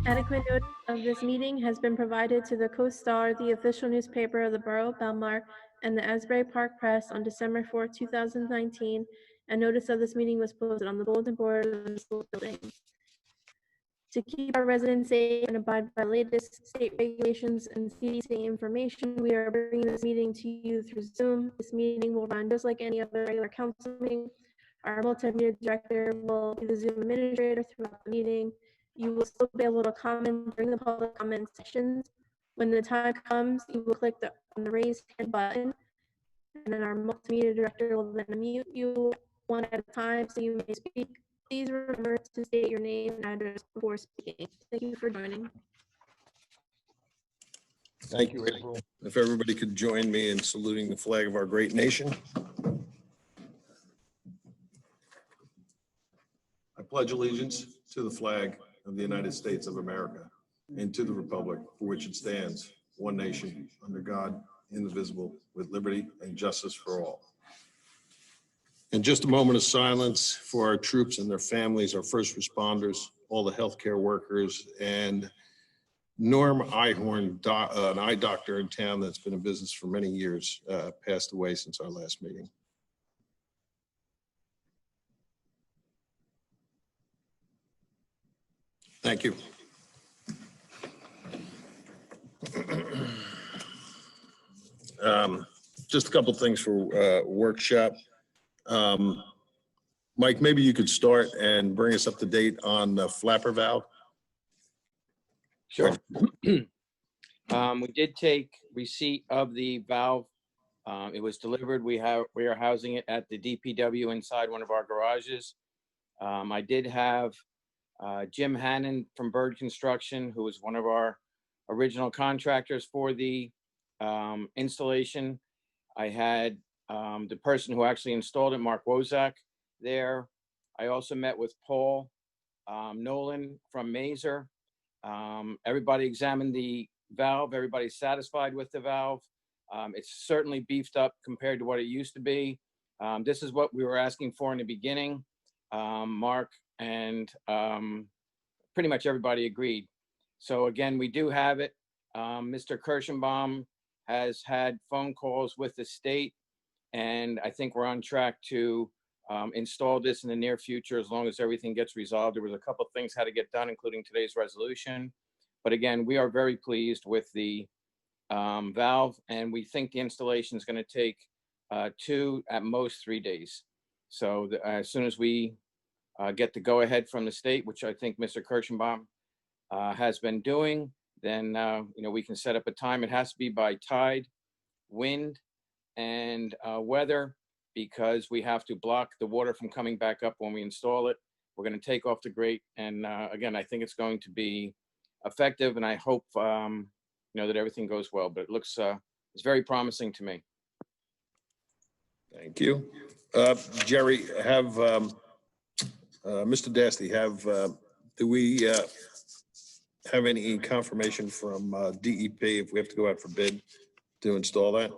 Adequate notice of this meeting has been provided to the Co-Star, the official newspaper of the Borough of Belmar, and the Asbury Park Press on December 4, 2019, and notice of this meeting was posted on the bulletin board of the school building. To keep our residents safe and abide by the latest state regulations and CDC information, we are bringing this meeting to you through Zoom. This meeting will run just like any other regular council meeting. Our multimedia director will be the Zoom administrator throughout the meeting. You will still be able to comment during the public comment sessions. When the time comes, you will click on the raise hand button, and then our multimedia director will then unmute you one at a time so you may speak. Please remember to state your name and address before speaking. Thank you for joining. Thank you, April. If everybody could join me in saluting the flag of our great nation. I pledge allegiance to the flag of the United States of America and to the republic for which it stands, one nation, under God, indivisible, with liberty and justice for all. And just a moment of silence for our troops and their families, our first responders, all the healthcare workers, and Norm Ihorn, an eye doctor in town that's been in business for many years, passed away since our last meeting. Thank you. Just a couple things for workshop. Mike, maybe you could start and bring us up to date on the flapper valve. Sure. We did take receipt of the valve. It was delivered. We are housing it at the DPW inside one of our garages. I did have Jim Hannon from Bird Construction, who was one of our original contractors for the installation. I had the person who actually installed it, Mark Wozak, there. I also met with Paul Nolan from Mazer. Everybody examined the valve. Everybody's satisfied with the valve. It's certainly beefed up compared to what it used to be. This is what we were asking for in the beginning. Mark and pretty much everybody agreed. So again, we do have it. Mr. Kirschenbaum has had phone calls with the state, and I think we're on track to install this in the near future as long as everything gets resolved. There was a couple of things had to get done, including today's resolution. But again, we are very pleased with the valve, and we think the installation is going to take 2, at most 3 days. So as soon as we get the go ahead from the state, which I think Mr. Kirschenbaum has been doing, then we can set up a time. It has to be by tide, wind, and weather, because we have to block the water from coming back up when we install it. We're going to take off the grate, and again, I think it's going to be effective, and I hope that everything goes well. But it looks it's very promising to me. Thank you, Jerry. Have Mr. Dasty, do we have any confirmation from DEP if we have to go out for bid to install that?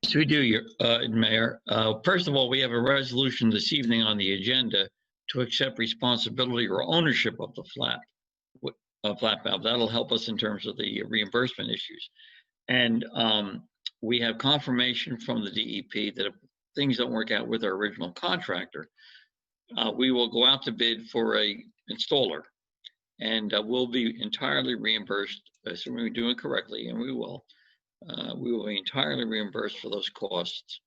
Yes, we do, Mayor. First of all, we have a resolution this evening on the agenda to accept responsibility or ownership of the flat valve. That'll help us in terms of the reimbursement issues. And we have confirmation from the DEP that if things don't work out with our original contractor, we will go out to bid for a installer, and we'll be entirely reimbursed, assuming we do it correctly, and we will. We will be entirely reimbursed for those costs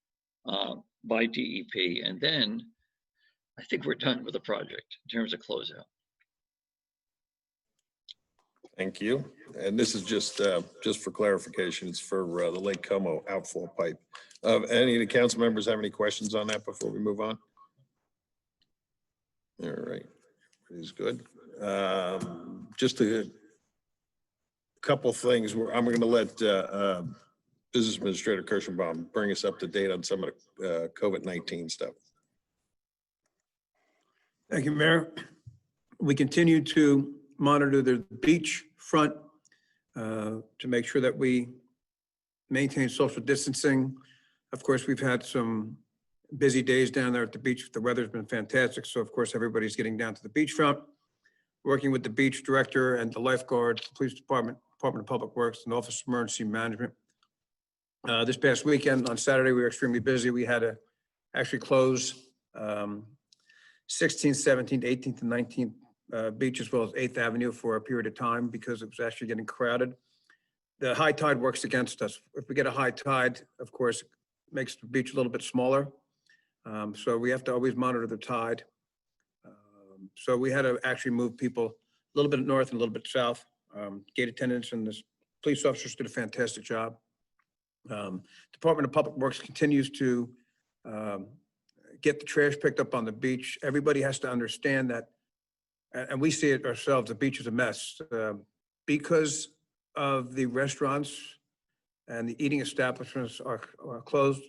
by DEP, and then I think we're done with the project in terms of closeout. Thank you. And this is just for clarification. It's for the Lake Como outflow pipe. Any of the council members have any questions on that before we move on? All right, everybody's good. Just a couple things. I'm going to let Business Administrator Kirschenbaum bring us up to date on some of the COVID-19 stuff. Thank you, Mayor. We continue to monitor the beach front to make sure that we maintain social distancing. Of course, we've had some busy days down there at the beach. The weather's been fantastic, so of course everybody's getting down to the beachfront. working with the beach director and the lifeguards, the police department, Department of Public Works, and Office of Emergency Management. This past weekend, on Saturday, we were extremely busy. We had to actually close 16th, 17th, 18th, and 19th beach, as well as 8th Avenue for a period of time because it was actually getting crowded. The high tide works against us. If we get a high tide, of course, it makes the beach a little bit smaller. So we have to always monitor the tide. So we had to actually move people a little bit north and a little bit south. Gate attendants and the police officers did a fantastic job. Department of Public Works continues to get the trash picked up on the beach. Everybody has to understand that, and we see it ourselves, the beach is a mess. Because of the restaurants and the eating establishments are closed.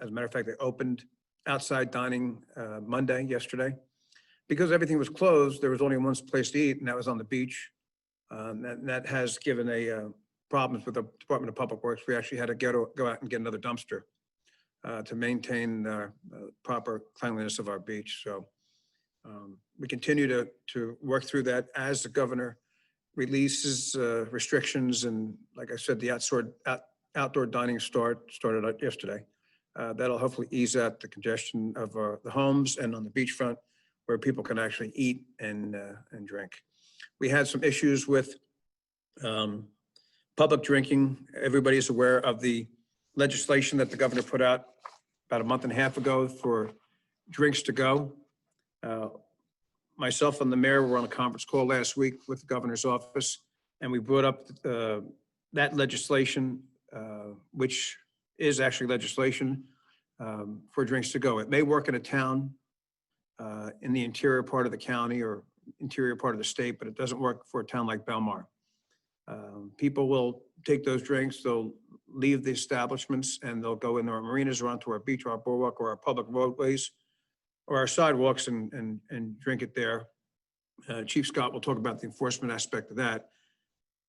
As a matter of fact, they opened outside dining yesterday. Because everything was closed, there was only one place to eat, and that was on the beach. That has given problems with the Department of Public Works. We actually had to go out and get another dumpster to maintain proper cleanliness of our beach. So we continue to work through that as the governor releases restrictions. And like I said, the outdoor dining started out yesterday. That'll hopefully ease out the congestion of the homes and on the beachfront where people can actually eat and drink. We had some issues with public drinking. Everybody's aware of the legislation that the governor put out about a month and a half ago for drinks to go. Myself and the mayor were on a conference call last week with the governor's office, and we brought up that legislation, which is actually legislation for drinks to go. It may work in a town in the interior part of the county or interior part of the state, but it doesn't work for a town like Belmar. People will take those drinks, they'll leave the establishments, and they'll go into our marinas or onto our beach or our boardwalk or our public roadways or our sidewalks and drink it there. Chief Scott will talk about the enforcement aspect of that.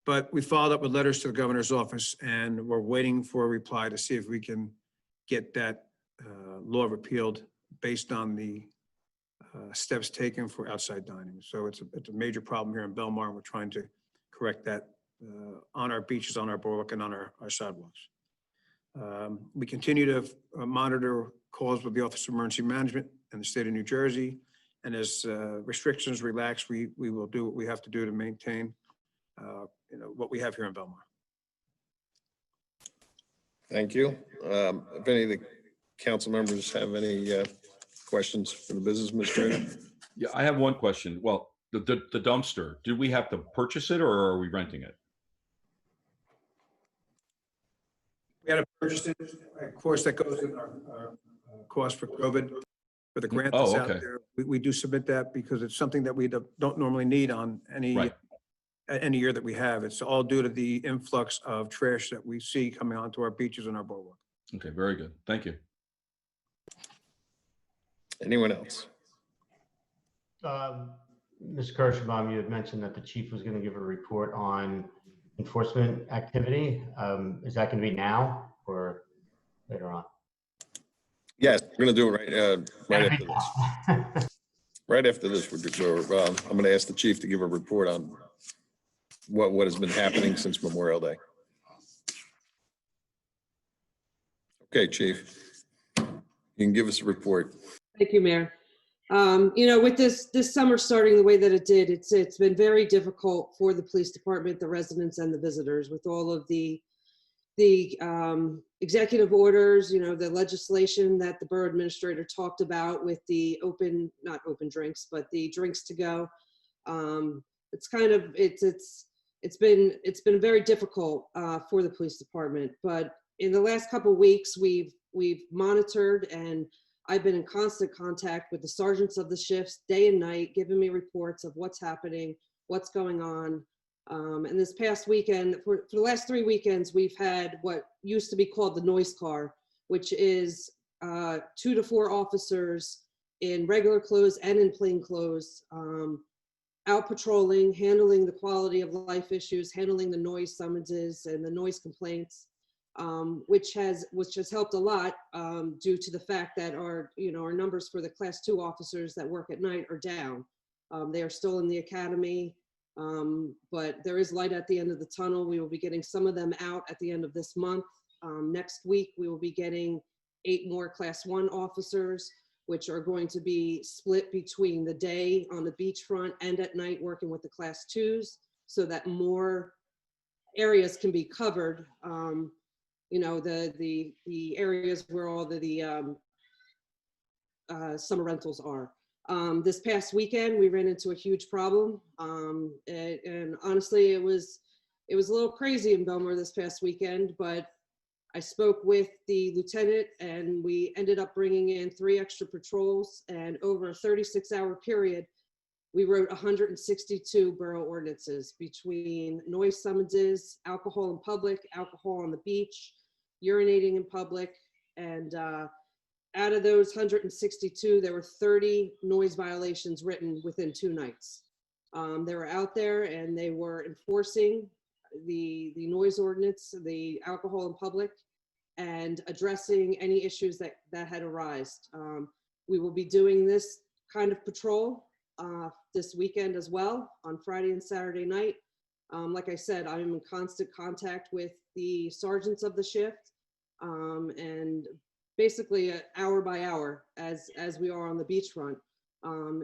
But we followed up with letters to the governor's office, and we're waiting for a reply to see if we can get that law repealed based on the steps taken for outside dining. So it's a major problem here in Belmar, and we're trying to correct that on our beaches, on our boardwalk, and on our sidewalks. We continue to monitor calls with the Office of Emergency Management in the state of New Jersey. And as restrictions relax, we will do what we have to do to maintain what we have here in Belmar. Thank you. If any of the council members have any questions for the business administrator? Yeah, I have one question. Well, the dumpster, do we have to purchase it or are we renting it? We had to purchase it. Of course, that goes in our cost for COVID, for the grant that's out there. We do submit that because it's something that we don't normally need on any year that we have. It's all due to the influx of trash that we see coming onto our beaches and our boardwalk. Okay, very good. Thank you. Anyone else? Mr. Kirschbaum, you had mentioned that the chief was going to give a report on enforcement activity. Is that going to be now or later on? Yes, we're going to do it right after this. Right after this, I'm going to ask the chief to give a report on what has been happening since Memorial Day. Okay, chief, you can give us a report. Thank you, Mayor. With this summer starting the way that it did, it's been very difficult for the police department, the residents, and the visitors with all of the executive orders, the legislation that the borough administrator talked about with the not open drinks, but the drinks to go. It's been very difficult for the police department. But in the last couple of weeks, we've monitored, and I've been in constant contact with the sergeants of the shifts day and night, giving me reports of what's happening, what's going on. And this past weekend, for the last 3 weekends, we've had what used to be called the noise car, which is 2 to 4 officers in regular clothes and in plain clothes, out patrolling, handling the quality of life issues, handling the noise summonses and the noise complaints, which has helped a lot due to the fact that our numbers for the class 2 officers that work at night are down. They are still in the academy, but there is light at the end of the tunnel. We will be getting some of them out at the end of this month. Next week, we will be getting 8 more Class 1 officers, which are going to be split between the day on the beachfront and at night working with the Class 2s so that more areas can be covered. You know, the areas where all the summer rentals are. This past weekend, we ran into a huge problem. And honestly, it was a little crazy in Belmar this past weekend, but I spoke with the lieutenant and we ended up bringing in 3 extra patrols, and over a 36-hour period, we wrote 162 borough ordinances between noise summonses, alcohol in public, alcohol on the beach, urinating in public, and out of those 162, there were 30 noise violations written within 2 nights. They were out there and they were enforcing the noise ordinance, the alcohol in public, and addressing any issues that had arisen. We will be doing this kind of patrol this weekend as well on Friday and Saturday night. Like I said, I'm in constant contact with the sergeants of the shift, and basically hour by hour as we are on the beachfront.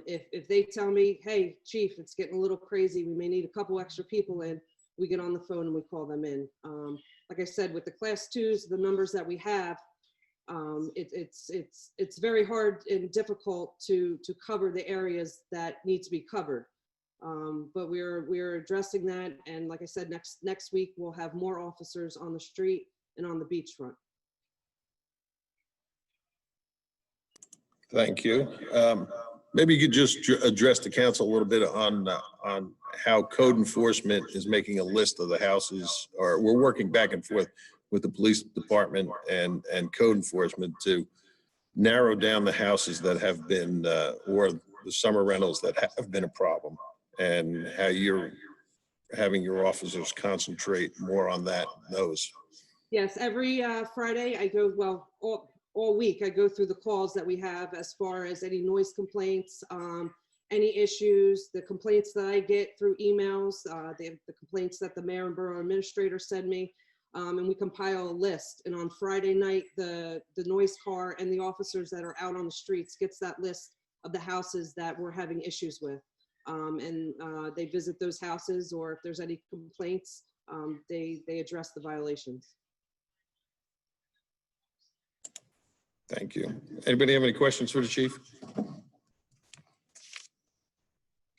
If they tell me, hey, chief, it's getting a little crazy, we may need a couple extra people in, we get on the phone and we call them in. Like I said, with the Class 2s, the numbers that we have, it's very hard and difficult to cover the areas that need to be covered. But we're addressing that, and like I said, next week we'll have more officers on the street and on the beachfront. Thank you. Maybe you could just address the council a little bit on how code enforcement is making a list of the houses, or we're working back and forth with the police department and code enforcement to narrow down the houses that have been, or the summer rentals that have been a problem, and how you're having your officers concentrate more on those. Yes, every Friday I go, well, all week I go through the calls that we have as far as any noise complaints, any issues, the complaints that I get through emails, the complaints that the mayor and borough administrator send me, and we compile a list. And on Friday night, the noise car and the officers that are out on the streets gets that list of the houses that we're having issues with. And they visit those houses, or if there's any complaints, they address the violations. Thank you. Anybody have any questions for the chief?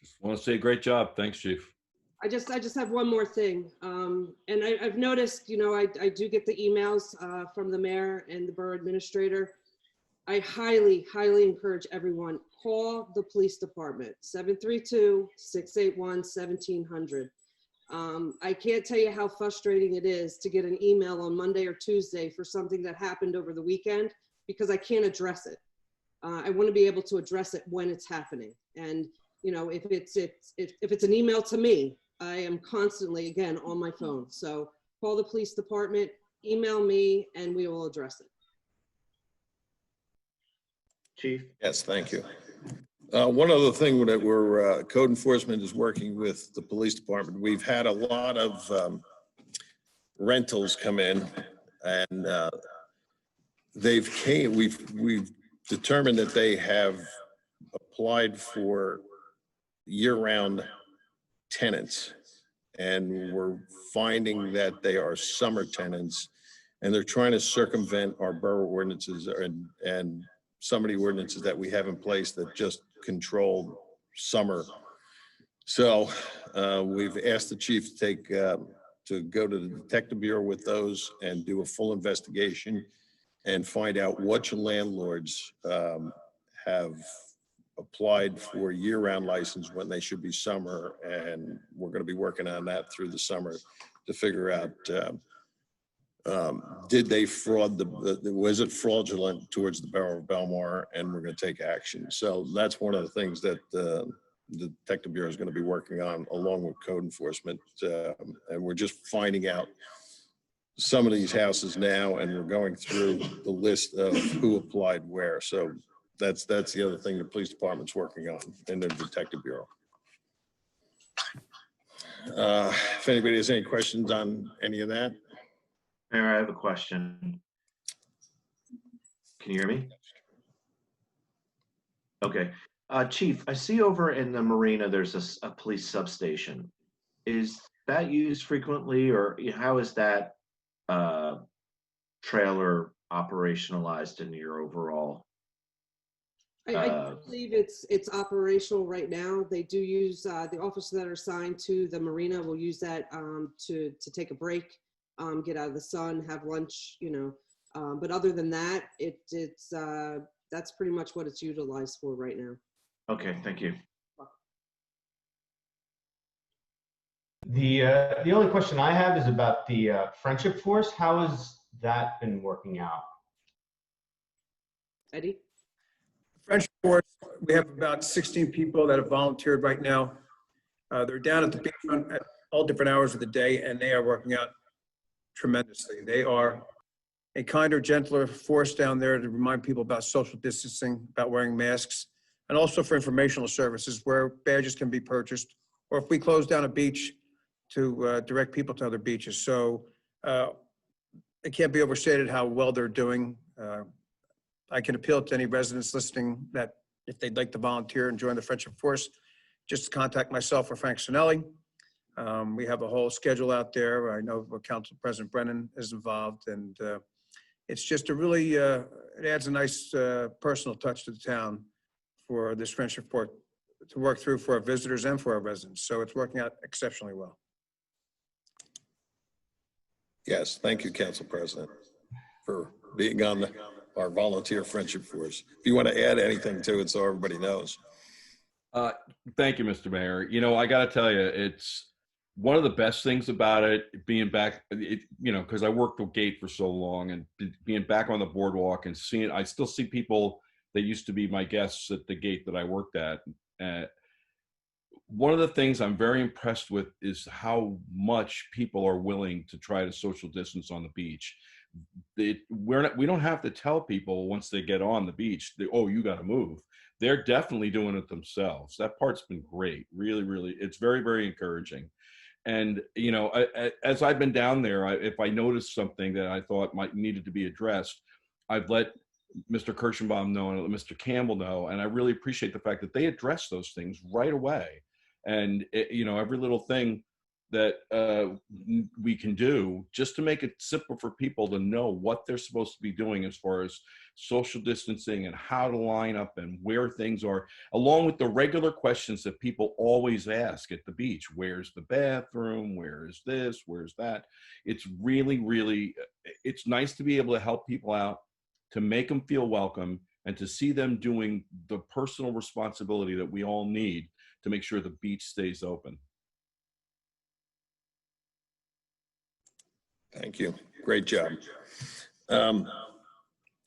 Just want to say great job. Thanks, Chief. I just have one more thing. And I've noticed, you know, I do get the emails from the mayor and the borough administrator. I highly, highly encourage everyone, call the police department, 732-681-1700. I can't tell you how frustrating it is to get an email on Monday or Tuesday for something that happened over the weekend, because I can't address it. I want to be able to address it when it's happening. And, you know, if it's an email to me, I am constantly, again, on my phone. So call the police department, email me, and we will address it. Chief? Yes, thank you. One other thing that we're, code enforcement is working with the police department. We've had a lot of rentals come in, and we've determined that they have applied for year-round tenants, and we're finding that they are summer tenants, and they're trying to circumvent our borough ordinances and some of the ordinances that we have in place that just control summer. So we've asked the chief to take to go to the detective bureau with those and do a full investigation and find out which landlords have applied for year-round license when they should be summer. And we're going to be working on that through the summer to figure out, did they fraud, was it fraudulent towards the borough of Belmar, and we're going to take action. So that's one of the things that the detective bureau is going to be working on along with code enforcement. And we're just finding out some of these houses now, and we're going through the list of who applied where. So That's the other thing the police department's working on in the detective bureau. If anybody has any questions on any of that. Mayor, I have a question. Can you hear me? Okay. Chief, I see over in the marina, there's a police substation. Is that used frequently, or how is that trailer operationalized in your overall? I believe it's operational right now. They do use the officers that are assigned to the marina will use that to take a break, get out of the sun, have lunch, but other than that, it's that's pretty much what it's utilized for right now. Okay, thank you. The only question I have is about the Friendship Force. How has that been working out? Eddie? French Force, we have about 16 people that have volunteered right now. They're down at the beachfront at all different hours of the day, and they are working out tremendously. They are a kinder, gentler force down there to remind people about social distancing, about wearing masks, and also for informational services where badges can be purchased, or if we close down a beach, to direct people to other beaches. So it can't be overstated how well they're doing. I can appeal to any residents listening that if they'd like to volunteer and join the Friendship Force, just contact myself or Frank Sinelli. We have a whole schedule out there. I know Council President Brennan is involved, and it's just a really, it adds a nice personal touch to the town for this Friendship Force to work through for our visitors and for our residents. So it's working out exceptionally well. Yes, thank you, Council President, for being on our volunteer Friendship Force. If you want to add anything to it so everybody knows. Thank you, Mr. Mayor. I got to tell you, it's one of the best things about it being back, because I worked the gate for so long, and being back on the boardwalk and seeing, I still see people that used to be my guests at the gate that I worked at. One of the things I'm very impressed with is how much people are willing to try to social distance on the beach. We don't have to tell people once they get on the beach, oh, you got to move. They're definitely doing it themselves. That part's been great. Really, really, it's very, very encouraging. And, as I've been down there, if I noticed something that I thought needed to be addressed, I've let Mr. Kirschenbaum know and let Mr. Campbell know. And I really appreciate the fact that they address those things right away. And, every little thing that we can do just to make it simple for people to know what they're supposed to be doing as far as social distancing and how to line up and where things are, along with the regular questions that people always ask at the beach. Where's the bathroom? Where is this? Where's that? It's really, really, it's nice to be able to help people out, to make them feel welcome, and to see them doing the personal responsibility that we all need to make sure the beach stays open. Thank you. Great job.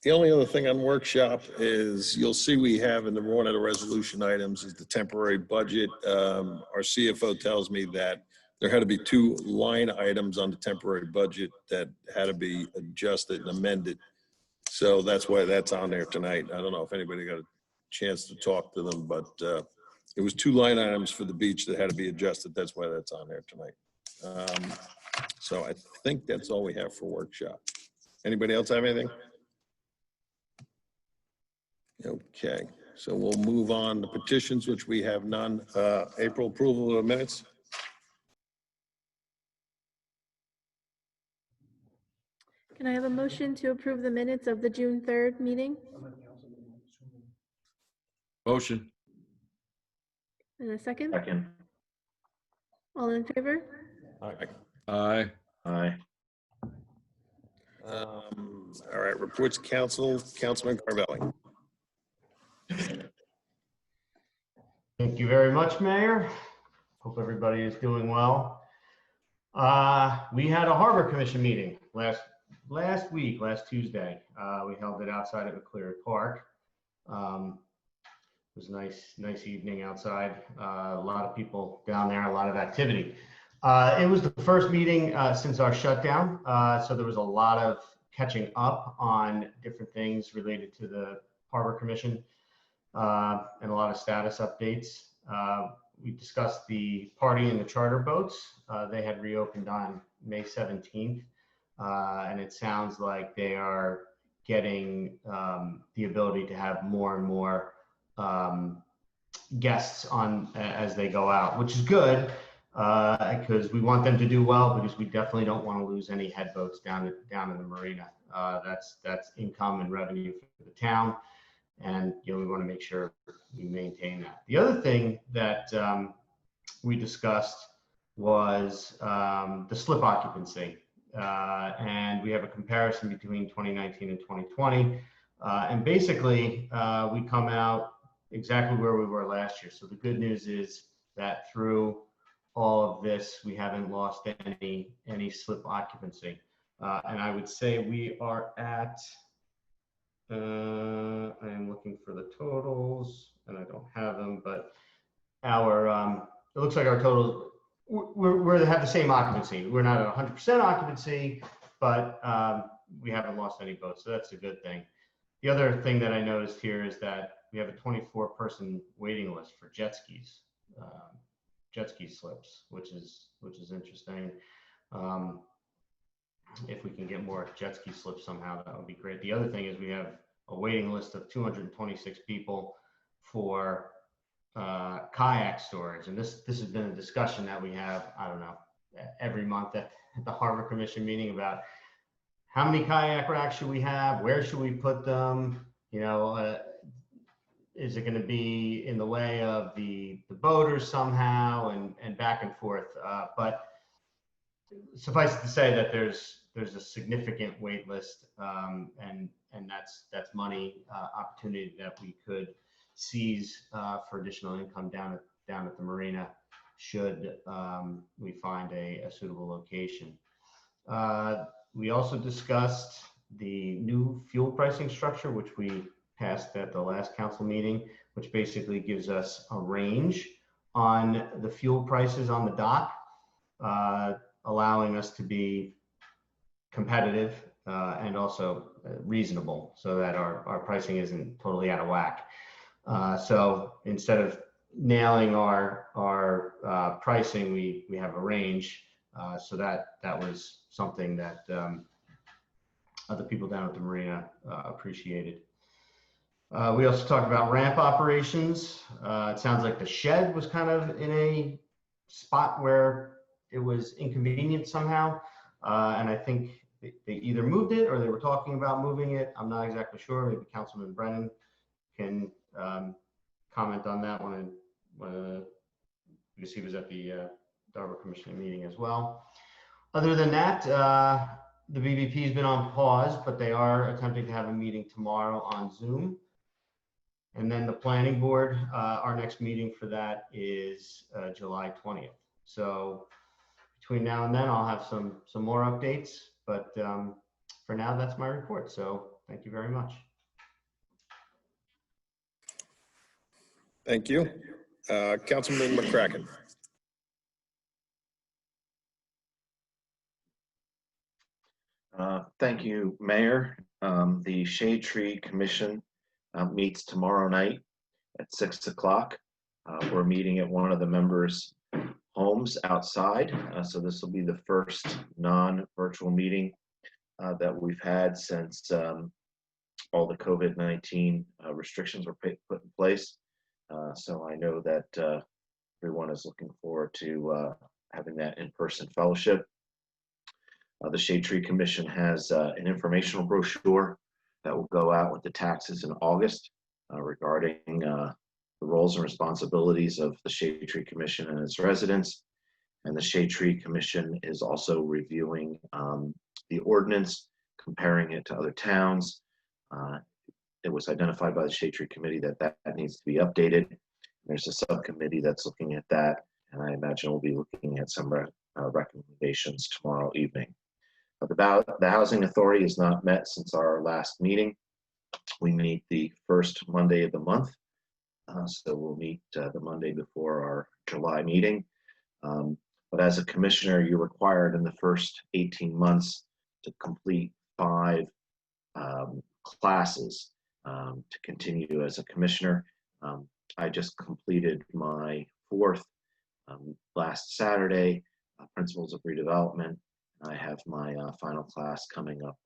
The only other thing on workshop is you'll see we have in one of the resolution items is the temporary budget. Our CFO tells me that there had to be 2 line items on the temporary budget that had to be adjusted and amended. So that's why that's on there tonight. I don't know if anybody got a chance to talk to them, but it was 2 line items for the beach that had to be adjusted. That's why that's on there tonight. So I think that's all we have for workshop. Anybody else have anything? Okay, so we'll move on to petitions, which we have none. April, approval of the minutes. Can I have a motion to approve the minutes of the June 3rd meeting? Motion. And a second? Second. All in favor? Aye. Aye. All right, reports council, Councilman Carvelli. Thank you very much, Mayor. Hope everybody is doing well. We had a Harbor Commission meeting last Tuesday. We held it outside at McCleary Park. It was a nice evening outside. A lot of people down there, a lot of activity. It was the first meeting since our shutdown, so there was a lot of catching up on different things related to the Harbor Commission and a lot of status updates. We discussed the party and the charter boats. They had reopened on May 17th, and it sounds like they are getting the ability to have more and more guests on as they go out, which is good because we want them to do well, because we definitely don't want to lose any head boats down in the marina. That's income and revenue for the town, and we want to make sure we maintain that. The other thing that we discussed was the slip occupancy, and we have a comparison between 2019 and 2020, and basically we come out exactly where we were last year. So the good news is that through all of this, we haven't lost any slip occupancy, and I would say we are at. I am looking for the totals, and I don't have them, but our it looks like our total we have the same occupancy. We're not at 100% occupancy, but we haven't lost any boats, so that's a good thing. The other thing that I noticed here is that we have a 24-person waiting list for jet ski slips, which is interesting. If we can get more jet ski slips somehow, that would be great. The other thing is we have a waiting list of 226 people for kayak storage, and this has been a discussion that we have, I don't know, every month at the Harbor Commission meeting about how many kayak racks should we have, where should we put them, is it going to be in the way of the boaters somehow, and back and forth, but suffice it to say that there's a significant wait list, and that's money opportunity that we could seize for additional income down at the marina should we find a suitable location. We also discussed the new fuel pricing structure, which we passed at the last council meeting, which basically gives us a range on the fuel prices on the dock, allowing us to be competitive and also reasonable, so that our pricing isn't totally out of whack. So instead of nailing our pricing, we have a range. So that was something that other people down at the marina appreciated. We also talked about ramp operations. It sounds like the shed was kind of in a spot where it was inconvenient somehow, and I think they either moved it or they were talking about moving it. I'm not exactly sure. Maybe Councilman Brennan can comment on that one, because he was at the Harbor Commission meeting as well. Other than that, the BBP has been on pause, but they are attempting to have a meeting tomorrow on Zoom. And then the planning board, our next meeting for that is July 20th. So between now and then, I'll have some more updates, but for now, that's my report. So thank you very much. Thank you. Councilman McCracken. Thank you, Mayor. The Shade Tree Commission meets tomorrow night at 6 o'clock. We're meeting at one of the members' homes outside. So this will be the first non-virtual meeting that we've had since all the COVID-19 restrictions were put in place. So I know that everyone is looking forward to having that in-person fellowship. The Shade Tree Commission has an informational brochure that will go out with the taxes in August regarding the roles and responsibilities of the Shade Tree Commission and its residents. And the Shade Tree Commission is also reviewing the ordinance, comparing it to other towns. It was identified by the Shade Tree Committee that needs to be updated. There's a subcommittee that's looking at that, and I imagine we'll be looking at some recommendations tomorrow evening. The Housing Authority has not met since our last meeting. We meet the first Monday of the month, so we'll meet the Monday before our July meeting. But as a commissioner, you're required in the first 18 months to complete 5 classes. to continue as a commissioner. I just completed my fourth last Saturday, Principles of Redevelopment. I have my final class coming up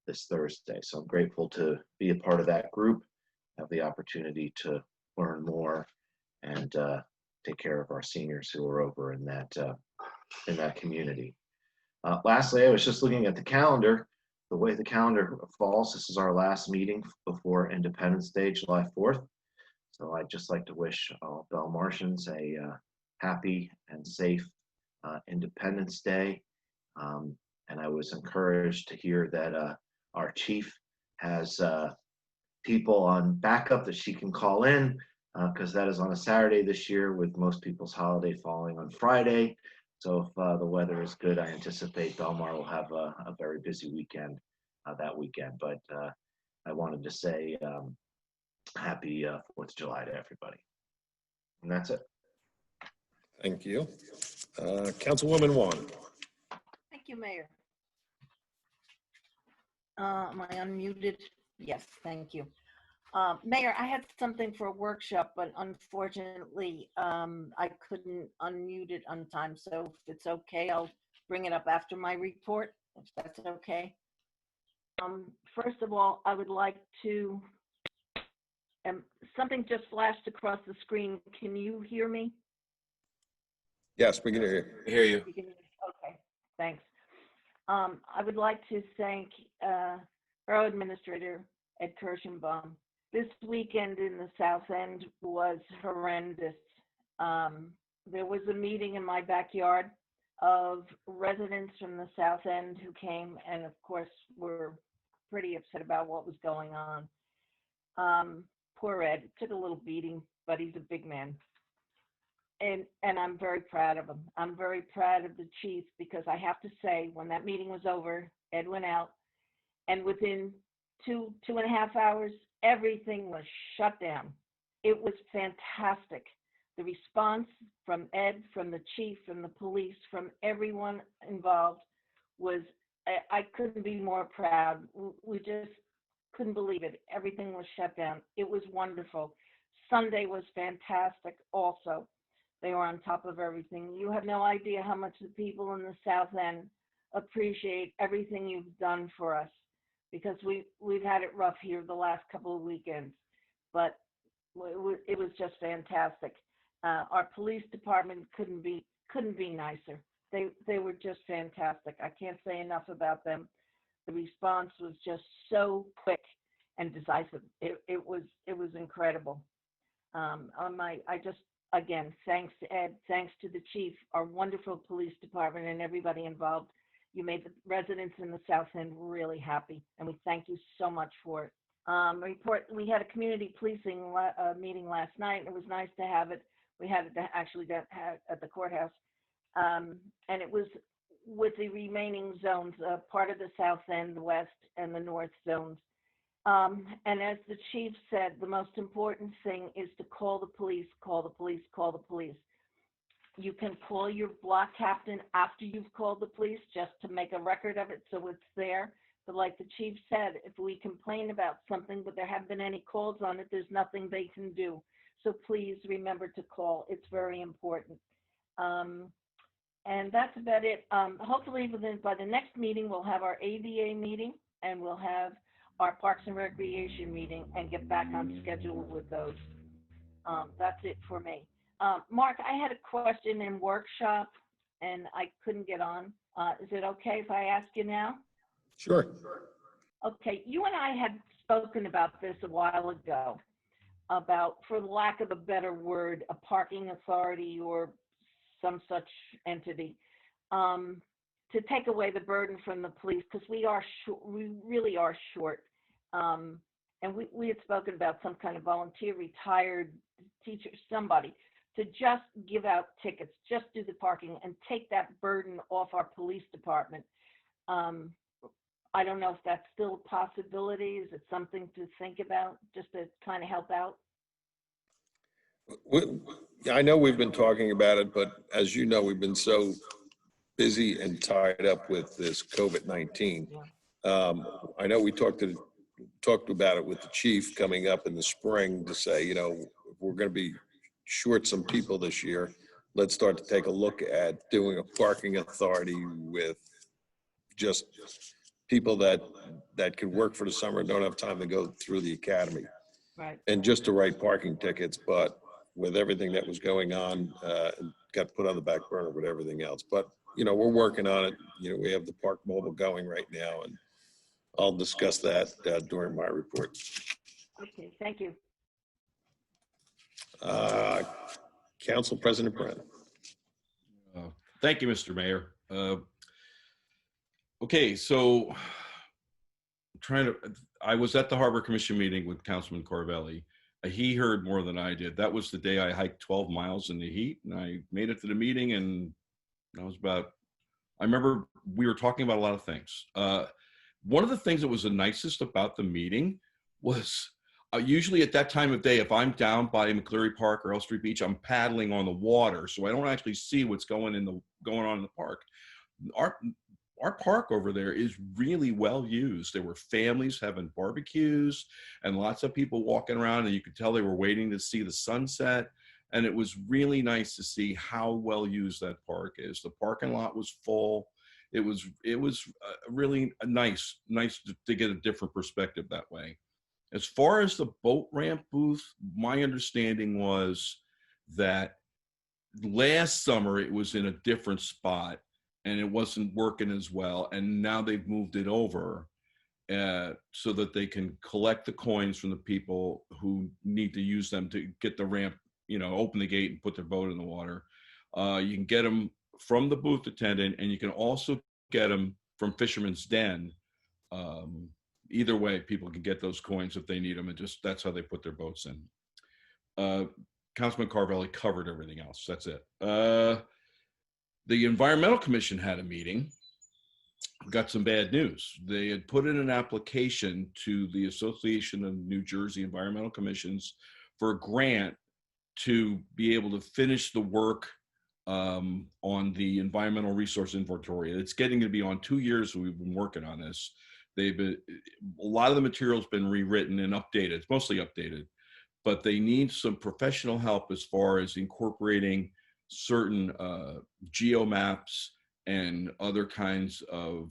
this Thursday. So I'm grateful to be a part of that group, have the opportunity to learn more and take care of our seniors who are over in that community. Lastly, I was just looking at the calendar. The way the calendar falls, this is our last meeting before Independence Day, July 4th. So I'd just like to wish all Belmartians a happy and safe Independence Day. And I was encouraged to hear that our chief has people on backup that she can call in, because that is on a Saturday this year, with most people's holiday falling on Friday. So if the weather is good, I anticipate Belmar will have a very busy weekend that weekend. But I wanted to say happy 4th of July to everybody. And that's it. Thank you. Councilwoman Wong. Thank you, Mayor. Am I unmuted? Yes, thank you. Mayor, I had something for a workshop, but unfortunately, I couldn't unmute it on time. So if it's okay, I'll bring it up after my report, if that's okay. First of all, I would like to, something just flashed across the screen. Can you hear me? Yes, we can hear you. Okay, thanks. I would like to thank Borough Administrator Ed Kirschenbaum. This weekend in the South End was horrendous. There was a meeting in my backyard of residents from the South End who came and, of course, were pretty upset about what was going on. Poor Ed took a little beating, but he's a big man. And I'm very proud of him. I'm very proud of the chief, because I have to say, when that meeting was over, Ed went out, and within two and a half hours, everything was shut down. It was fantastic. The response from Ed, from the chief, from the police, from everyone involved was, I couldn't be more proud. We just couldn't believe it. Everything was shut down. It was wonderful. Sunday was fantastic also. They were on top of everything. You have no idea how much the people in the South End appreciate everything you've done for us, because we've had it rough here the last couple of weekends, but it was just fantastic. Our police department couldn't be nicer. They were just fantastic. I can't say enough about them. The response was just so quick and decisive. It was incredible. Again, thanks to Ed, thanks to the chief, our wonderful police department, and everybody involved. You made the residents in the South End really happy, and we thank you so much for it. We had a community policing meeting last night, and it was nice to have it. We had it actually at the courthouse, and it was with the remaining zones, part of the South End, the West, and the North zones. And as the chief said, the most important thing is to call the police, call the police, call the police. You can call your block captain after you've called the police, just to make a record of it so it's there. But like the chief said, if we complain about something but there haven't been any calls on it, there's nothing they can do. So please remember to call. It's very important. And that's about it. Hopefully by the next meeting, we'll have our ADA meeting, and we'll have our Parks and Recreation meeting, and get back on schedule with those. That's it for me. Mark, I had a question in workshop, and I couldn't get on. Is it okay if I ask you now? Sure. Okay, you and I had spoken about this a while ago, about, for lack of a better word, a parking authority or some such entity, to take away the burden from the police, because we really are short. And we had spoken about some kind of volunteer, retired teacher, somebody, to just give out tickets, just do the parking, and take that burden off our police department. I don't know if that's still a possibility. Is it something to think about, just to kind of help out? I know we've been talking about it, but as you know, we've been so busy and tied up with this COVID-19. I know we talked to talked about it with the chief coming up in the spring to say, you know, if we're going to be short some people this year, let's start to take a look at doing a parking authority with just people that could work for the summer and don't have time to go through the academy. Right. And just to write parking tickets, but with everything that was going on, got put on the back burner with everything else. But, you know, we're working on it. You know, we have the Park Mobile going right now, and I'll discuss that during my report. Okay, thank you. Council President Brown. Thank you, Mr. Mayor. Okay, so I was at the Harbor Commission meeting with Councilman Carvelli. He heard more than I did. That was the day I hiked 12 miles in the heat, and I made it to the meeting, and I remember we were talking about a lot of things. One of the things that was the nicest about the meeting was usually at that time of day, if I'm down by McCleary Park or Elstree Beach, I'm paddling on the water, so I don't actually see what's going on in the park. Our park over there is really well used. There were families having barbecues and lots of people walking around, and you could tell they were waiting to see the sunset. And it was really nice to see how well used that park is. The parking lot was full. It was really nice to get a different perspective that way. As far as the boat ramp booth, my understanding was that last summer it was in a different spot and it wasn't working as well. And now they've moved it over so that they can collect the coins from the people who need to use them to get the ramp, you know, open the gate and put their boat in the water. You can get them from the booth attendant, and you can also get them from Fisherman's Den. Either way, people can get those coins if they need them, and just that's how they put their boats in. Councilman Carvelli covered everything else. That's it. The Environmental Commission had a meeting. Got some bad news. They had put in an application to the Association of New Jersey Environmental Commissions for a grant to be able to finish the work on the environmental resource inventory. It's getting to be on 2 years we've been working on this. A lot of the material's been rewritten and updated. It's mostly updated, but they need some professional help as far as incorporating certain geomaps and other kinds of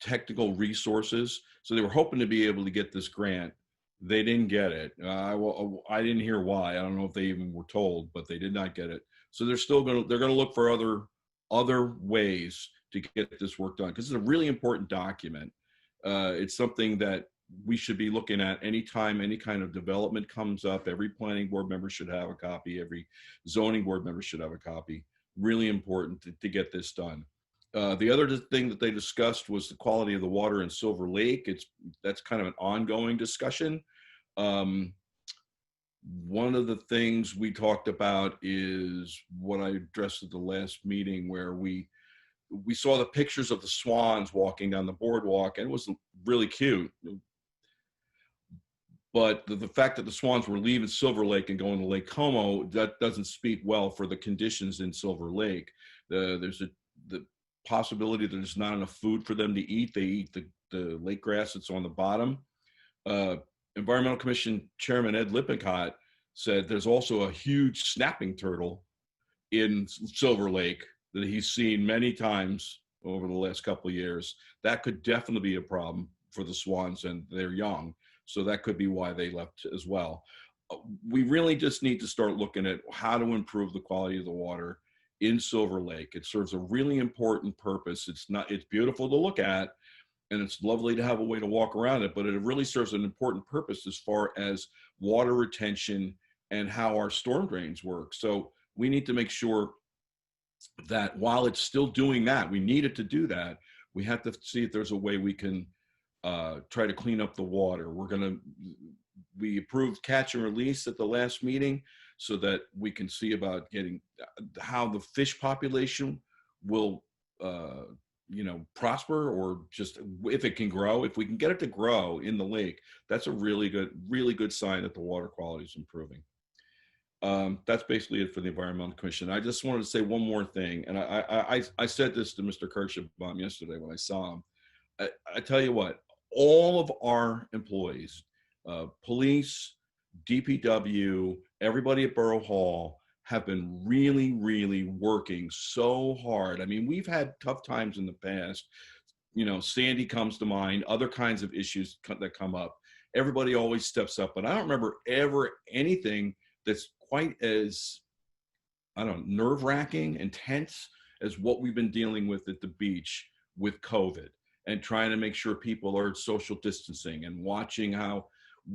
technical resources. So they were hoping to be able to get this grant. They didn't get it. I didn't hear why. I don't know if they even were told, but they did not get it. So they're going to look for other ways to get this work done, because it's a really important document. It's something that we should be looking at anytime any kind of development comes up. Every planning board member should have a copy. Every zoning board member should have a copy. Really important to get this done. The other thing that they discussed was the quality of the water in Silver Lake. That's kind of an ongoing discussion. One of the things we talked about is what I addressed at the last meeting, where we saw the pictures of the swans walking down the boardwalk, and it was really cute. But the fact that the swans were leaving Silver Lake and going to Lake Como, that doesn't speak well for the conditions in Silver Lake. There's the possibility that there's not enough food for them to eat. They eat the lake grass that's on the bottom. Environmental Commission Chairman Ed Lippincott said there's also a huge snapping turtle in Silver Lake that he's seen many times over the last couple of years. That could definitely be a problem for the swans, and they're young. So that could be why they left as well. We really just need to start looking at how to improve the quality of the water in Silver Lake. It serves a really important purpose. It's beautiful to look at, and it's lovely to have a way to walk around it, but it really serves an important purpose as far as water retention and how our storm drains work. So we need to make sure that while it's still doing that, we need it to do that, we have to see if there's a way we can try to clean up the water. We approved catch and release at the last meeting so that we can see about getting how the fish population will prosper, or just if it can grow. If we can get it to grow in the lake, that's a really good sign that the water quality is improving. That's basically it for the Environmental Commission. I just wanted to say one more thing, and I said this to Mr. Kirschenbaum yesterday when I saw him. I tell you what, all of our employees, police, DPW, everybody at Borough Hall have been really, really working so hard. I mean, we've had tough times in the past. You know, Sandy comes to mind, other kinds of issues that come up. Everybody always steps up, but I don't remember ever anything that's quite as, I don't know, nerve-wracking, intense as what we've been dealing with at the beach with COVID, and trying to make sure people are social distancing and watching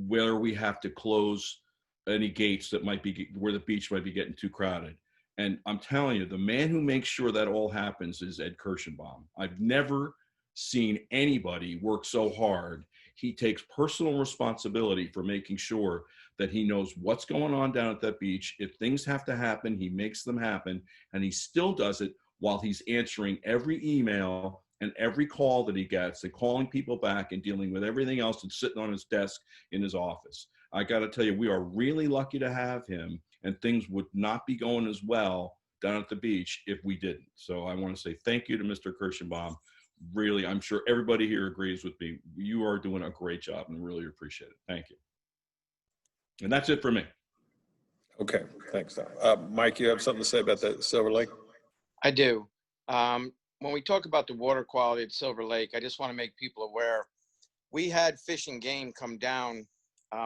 where we have to close any gates that might be where the beach might be getting too crowded. And I'm telling you, the man who makes sure that all happens is Ed Kirschenbaum. I've never seen anybody work so hard. He takes personal responsibility for making sure that he knows what's going on down at that beach. If things have to happen, he makes them happen, and he still does it while he's answering every email and every call that he gets, and calling people back and dealing with everything else that's sitting on his desk in his office. I got to tell you, we are really lucky to have him, and things would not be going as well down at the beach if we didn't. So I want to say thank you to Mr. Kirschenbaum. Really, I'm sure everybody here agrees with me. You are doing a great job, and really appreciate it. Thank you. And that's it for me. Okay, thanks, Tom. Mike, you have something to say about that Silver Lake? I do. When we talk about the water quality at Silver Lake, I just want to make people aware. We had Fish and Game come down.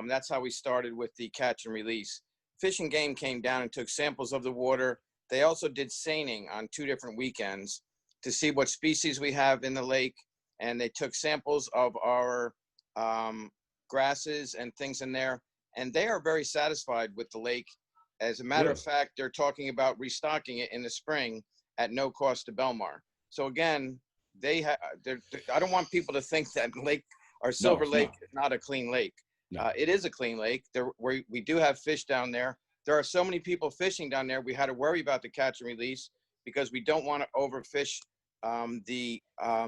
That's how we started with the catch and release. Fish and Game came down and took samples of the water. They also did seining on 2 different weekends to see what species we have in the lake. And they took samples of our grasses and things in there. And they are very satisfied with the lake. As a matter of fact, they're talking about restocking it in the spring at no cost to Belmar. So again, I don't want people to think that Silver Lake is not a clean lake. No. It is a clean lake. We do have fish down there. There are so many people fishing down there. We had to worry about the catch and release because we don't want to overfish the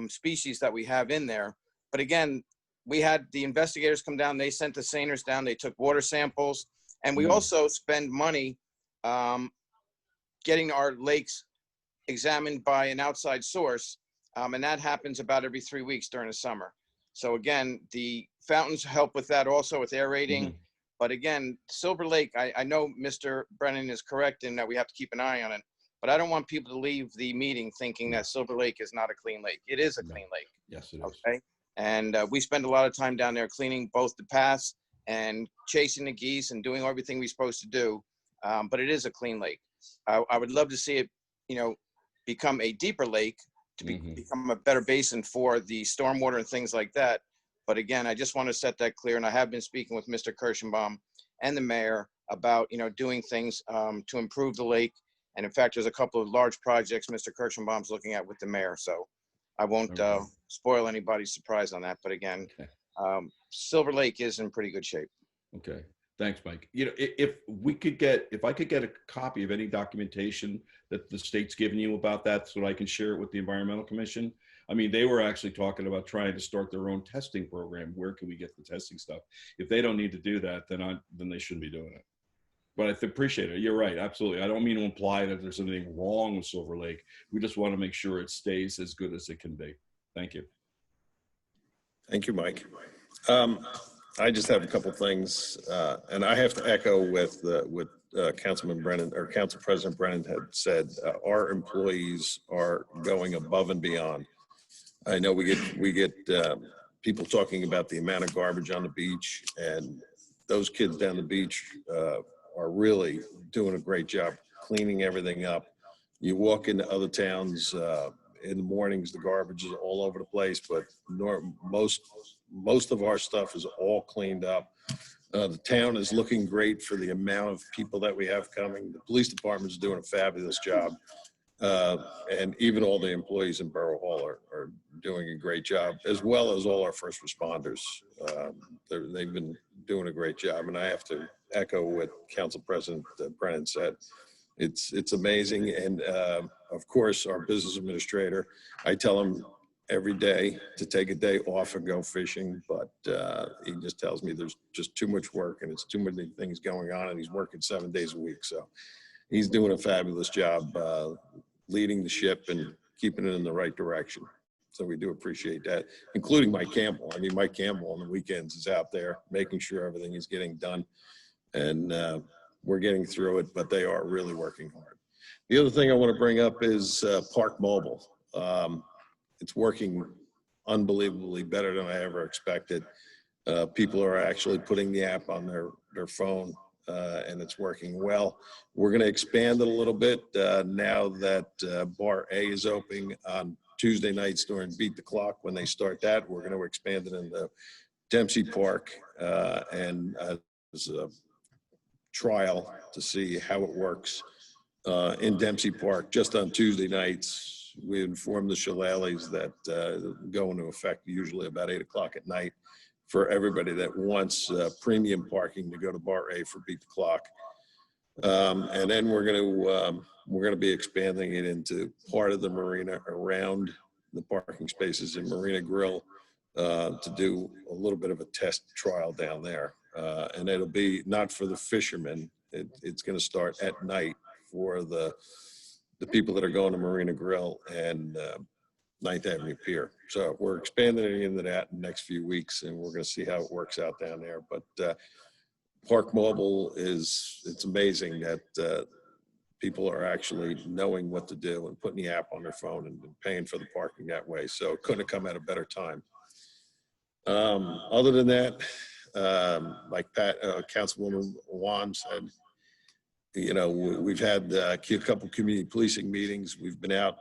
species that we have in there. But again, we had the investigators come down. They sent the seiners down. They took water samples. And we also spend money getting our lakes examined by an outside source. And that happens about every 3 weeks during the summer. So again, the fountains help with that also, with aerating. Mm-hmm. But again, Silver Lake, I know Mr. Brennan is correct in that we have to keep an eye on it. But I don't want people to leave the meeting thinking that Silver Lake is not a clean lake. It is a clean lake. Yes, it is. Okay. And we spend a lot of time down there cleaning both the paths and chasing the geese and doing everything we're supposed to do. But it is a clean lake. I would love to see it, become a deeper lake to become a better basin for the stormwater and things like that. But again, I just want to set that clear. And I have been speaking with Mr. Kirschenbaum and the mayor about, doing things to improve the lake. And in fact, there's a couple of large projects Mr. Kirschenbaum's looking at with the mayor. So I won't spoil anybody's surprise on that. But again, Silver Lake is in pretty good shape. Okay. Thanks, Mike. If I could get a copy of any documentation that the state's given you about that so that I can share it with the Environmental Commission. I mean, they were actually talking about trying to start their own testing program. Where can we get the testing stuff? If they don't need to do that, then they shouldn't be doing it. But I appreciate it. You're right. Absolutely. I don't mean to imply that there's anything wrong with Silver Lake. We just want to make sure it stays as good as it can be. Thank you. Thank you, Mike. I just have a couple things, and I have to echo with Councilman Brennan, or Council President Brennan had said. Our employees are going above and beyond. I know we get people talking about the amount of garbage on the beach, and those kids down the beach are really doing a great job cleaning everything up. You walk into other towns in the mornings, the garbage is all over the place, but most of our stuff is all cleaned up. The town is looking great for the amount of people that we have coming. The police department is doing a fabulous job. And even all the employees in Borough Hall are doing a great job, as well as all our first responders. They've been doing a great job. And I have to echo what Council President Brennan said. It's amazing. And of course, our business administrator, I tell him every day to take a day off and go fishing, but he just tells me there's just too much work and it's too many things going on, and he's working 7 days a week. So he's doing a fabulous job leading the ship and keeping it in the right direction. So we do appreciate that, including Mike Campbell. I mean, Mike Campbell on the weekends is out there making sure everything is getting done. And we're getting through it, but they are really working hard. The other thing I want to bring up is Park Mobile. It's working unbelievably better than I ever expected. People are actually putting the app on their phone, and it's working well. We're going to expand it a little bit now that Bar A is opening on Tuesday nights during Beat the Clock. When they start that, we're going to expand it into Dempsey Park and as a trial to see how it works in Dempsey Park. Just on Tuesday nights, we inform the shillelaghs that go into effect usually about 8 o'clock at night for everybody that wants premium parking to go to Bar A for Beat the Clock. And then we're going to be expanding it into part of the marina around the parking spaces in Marina Grill to do a little bit of a test trial down there. And it'll be not for the fishermen. It's going to start at night for the people that are going to Marina Grill and 9th Avenue Pier. So we're expanding it into that in the next few weeks, and we're going to see how it works out down there. But Park Mobile it's amazing that people are actually knowing what to do and putting the app on their phone and paying for the parking that way. So it couldn't have come at a better time. Other than that, like Councilwoman Wan said, you know, we've had a couple community policing meetings. We've been out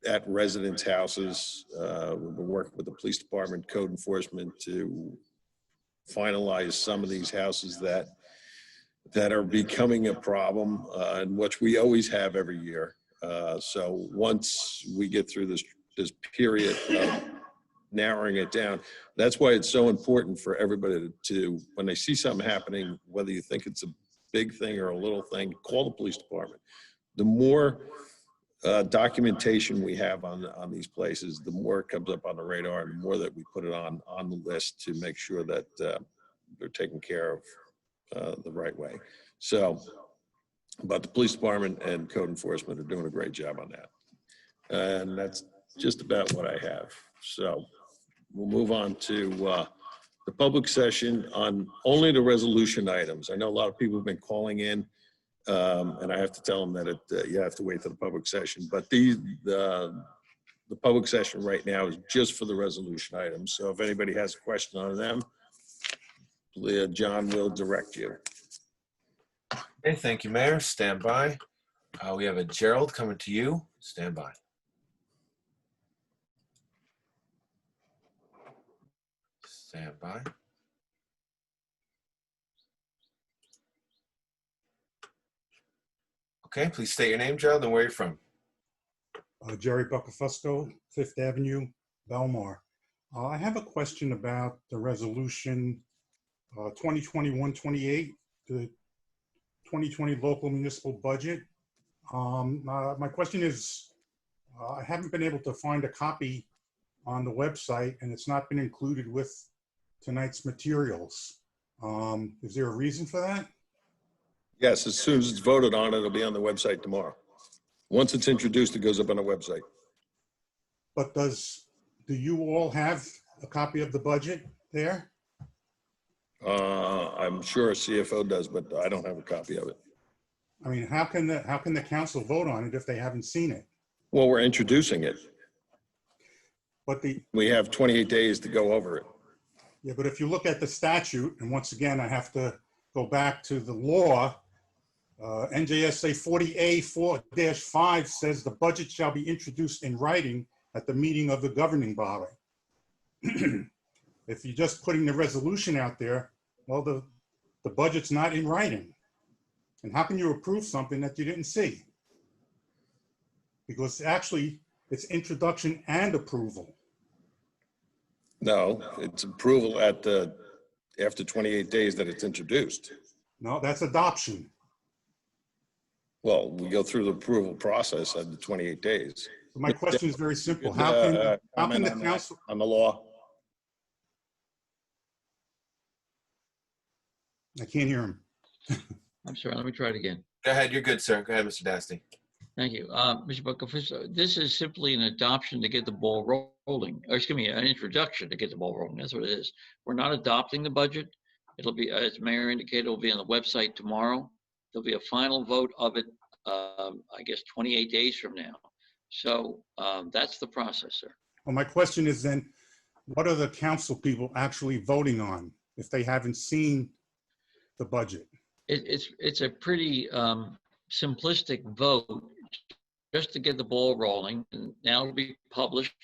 at residents' houses. We've been working with the police department, code enforcement to finalize some of these houses that are becoming a problem, and which we always have every year. So once we get through this period of narrowing it down, that's why it's so important for everybody to when they see something happening, whether you think it's a big thing or a little thing, call the police department. The more documentation we have on these places, the more it comes up on the radar, and the more that we put it on the list to make sure that they're taken care of the right way. So, but the police department and code enforcement are doing a great job on that. And that's just about what I have. So we'll move on to the public session on only the resolution items. I know a lot of people have been calling in, and I have to tell them that you have to wait for the public session. But the public session right now is just for the resolution items. So if anybody has a question on them, John will direct you. Okay, thank you, Mayor. Stand by. We have a Gerald coming to you. Stand by. Stand by. Okay, please state your name, Gerald, and where you're from. Jerry Buccafusco, 5th Avenue, Belmar. I have a question about the resolution 2021-28, the 2020 local municipal budget. My question is, I haven't been able to find a copy on the website, and it's not been included with tonight's materials. Is there a reason for that? Yes, as soon as it's voted on, it'll be on the website tomorrow. Once it's introduced, it goes up on the website. But do you all have a copy of the budget there? I'm sure a CFO does, but I don't have a copy of it. I mean, how can the council vote on it if they haven't seen it? Well, we're introducing it. But we have 28 days to go over it. Yeah, but if you look at the statute, and once again, I have to go back to the law, NJSA 40A4-5 says the budget shall be introduced in writing at the meeting of the governing body. If you're just putting the resolution out there, well, the budget's not in writing. And how can you approve something that you didn't see? Because actually, it's introduction and approval. No, it's approval after 28 days that it's introduced. No, that's adoption. Well, we go through the approval process of the 28 days. My question is very simple. How can the council on the law? I can't hear him. I'm sorry, let me try it again. Go ahead, you're good, sir. Go ahead, Mr. Dasty. Thank you. Mr. Booker, this is simply an adoption to get the ball rolling, or excuse me, an introduction to get the ball rolling. That's what it is. We're not adopting the budget. It'll be, as Mayor indicated, it'll be on the website tomorrow. There'll be a final vote of it, I guess, 28 days from now. So that's the process, sir. Well, my question is then, what are the council people actually voting on if they haven't seen the budget? It's a pretty simplistic vote just to get the ball rolling, and now it'll be published.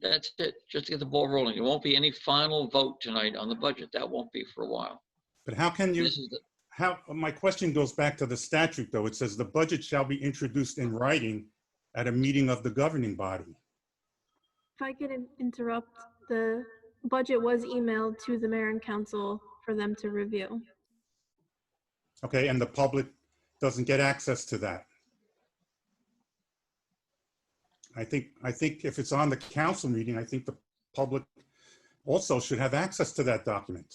That's it, just to get the ball rolling. There won't be any final vote tonight on the budget. That won't be for a while. But how can you, This is the, my question goes back to the statute though. It says the budget shall be introduced in writing at a meeting of the governing body. If I could interrupt, the budget was emailed to the mayor and council for them to review. Okay, and the public doesn't get access to that. I think if it's on the council meeting, I think the public also should have access to that document.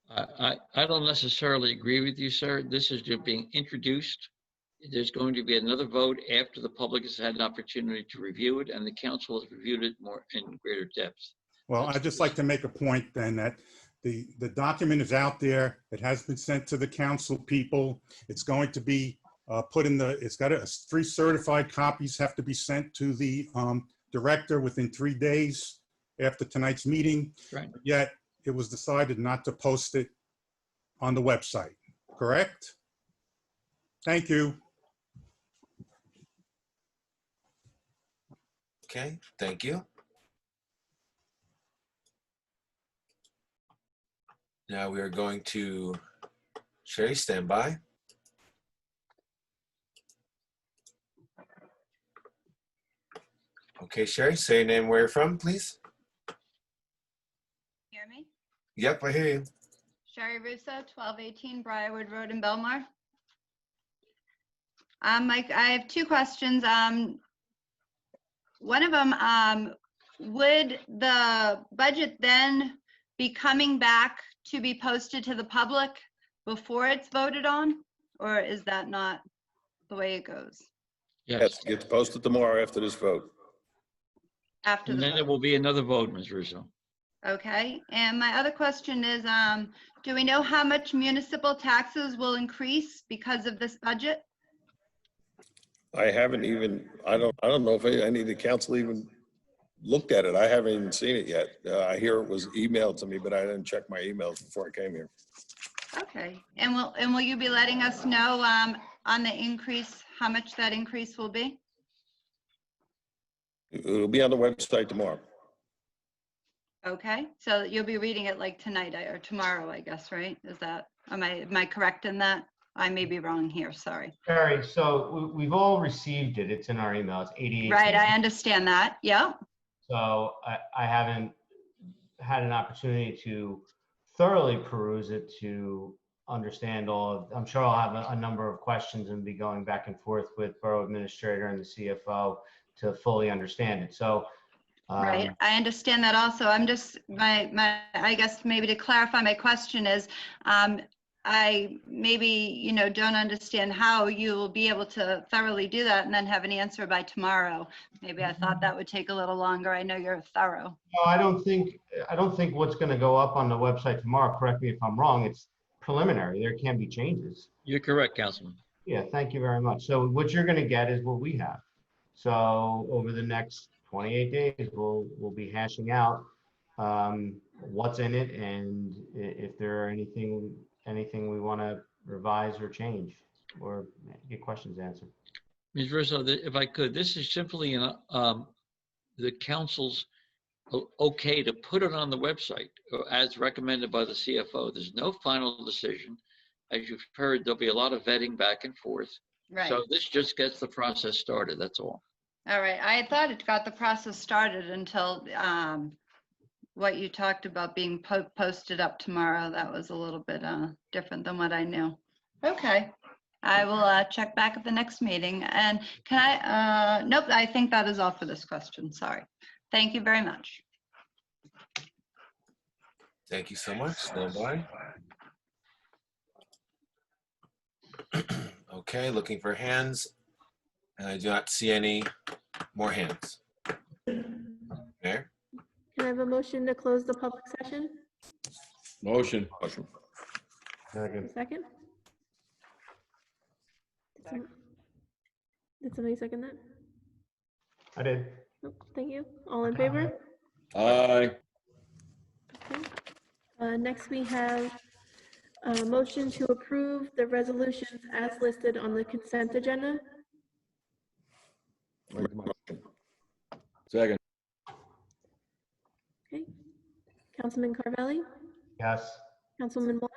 I don't necessarily agree with you, sir. This is just being introduced. There's going to be another vote after the public has had an opportunity to review it, and the council has reviewed it more in greater depth. Well, I'd just like to make a point then that the document is out there. It has been sent to the council people. It's going to be put in the, it's got 3 certified copies have to be sent to the director within 3 days after tonight's meeting. Right. Yet it was decided not to post it on the website, correct? Thank you. Okay, thank you. Now we are going to, Sherry, stand by. Okay, Sherry, say your name, where you're from, please. Hear me? Yep, I hear you. Sherry Russo, 1218 Briarwood Road in Belmar. Mike, I have 2 questions. One of them, would the budget then be coming back to be posted to the public before it's voted on? Or is that not the way it goes? Yes, it gets posted tomorrow after this vote. After And the then there vote? will be another vote, Ms. Russo. Okay, and my other question is, do we know how much municipal taxes will increase because of this budget? I haven't even, I don't know if any of the council even looked at it. I haven't even seen it yet. I hear it was emailed to me, but I didn't check my emails before I came here. Okay, and will you be letting us know on the increase, how much that increase will be? It'll be on the website tomorrow. Okay, so you'll be reading it like tonight or tomorrow, I guess, right? Is that, am I correct in that? I may be wrong here, sorry. Barry, so we've all received it. It's in our email. It's 88. Right, I understand that, yeah. So I haven't had an opportunity to thoroughly peruse it to understand all of, I'm sure I'll have a number of questions and be going back and forth with Borough Administrator and the CFO to fully understand it. So Right, I understand that also. I'm just, I guess maybe to clarify my question is, I maybe, don't understand how you will be able to thoroughly do that and then have an answer by tomorrow. Maybe I thought that would take a little longer. I know you're thorough. No, I don't think what's going to go up on the website tomorrow, correct me if I'm wrong, it's preliminary. There can be changes. You're correct, Councilman. Yeah, thank you very much. So what you're going to get is what we have. So over the next 28 days, we'll be hashing out what's in it and if there are anything we want to revise or change or get questions answered. Ms. Russo, if I could, this is simply the council's okay to put it on the website as recommended by the CFO. There's no final decision. As you've heard, there'll be a lot of vetting back and forth. Right. So this just gets the process started, that's all. All right, I thought it got the process started until what you talked about being posted up tomorrow. That was a little bit different than what I knew. Okay, I will check back at the next meeting. And can I, nope, I think that is all for this question, sorry. Thank you very much. Thank you so much. Stand by. Okay, looking for hands. And I do not see any more hands. Mayor? Can I have a motion to close the public session? Motion. Motion. Second. A second? Did somebody second that? I did. Oh, thank you. All in favor? Aye. Okay. Next, we have a motion to approve the resolutions as listed on the consent agenda. Second. Okay. Councilman Carvelli, Yes. Councilman Juan,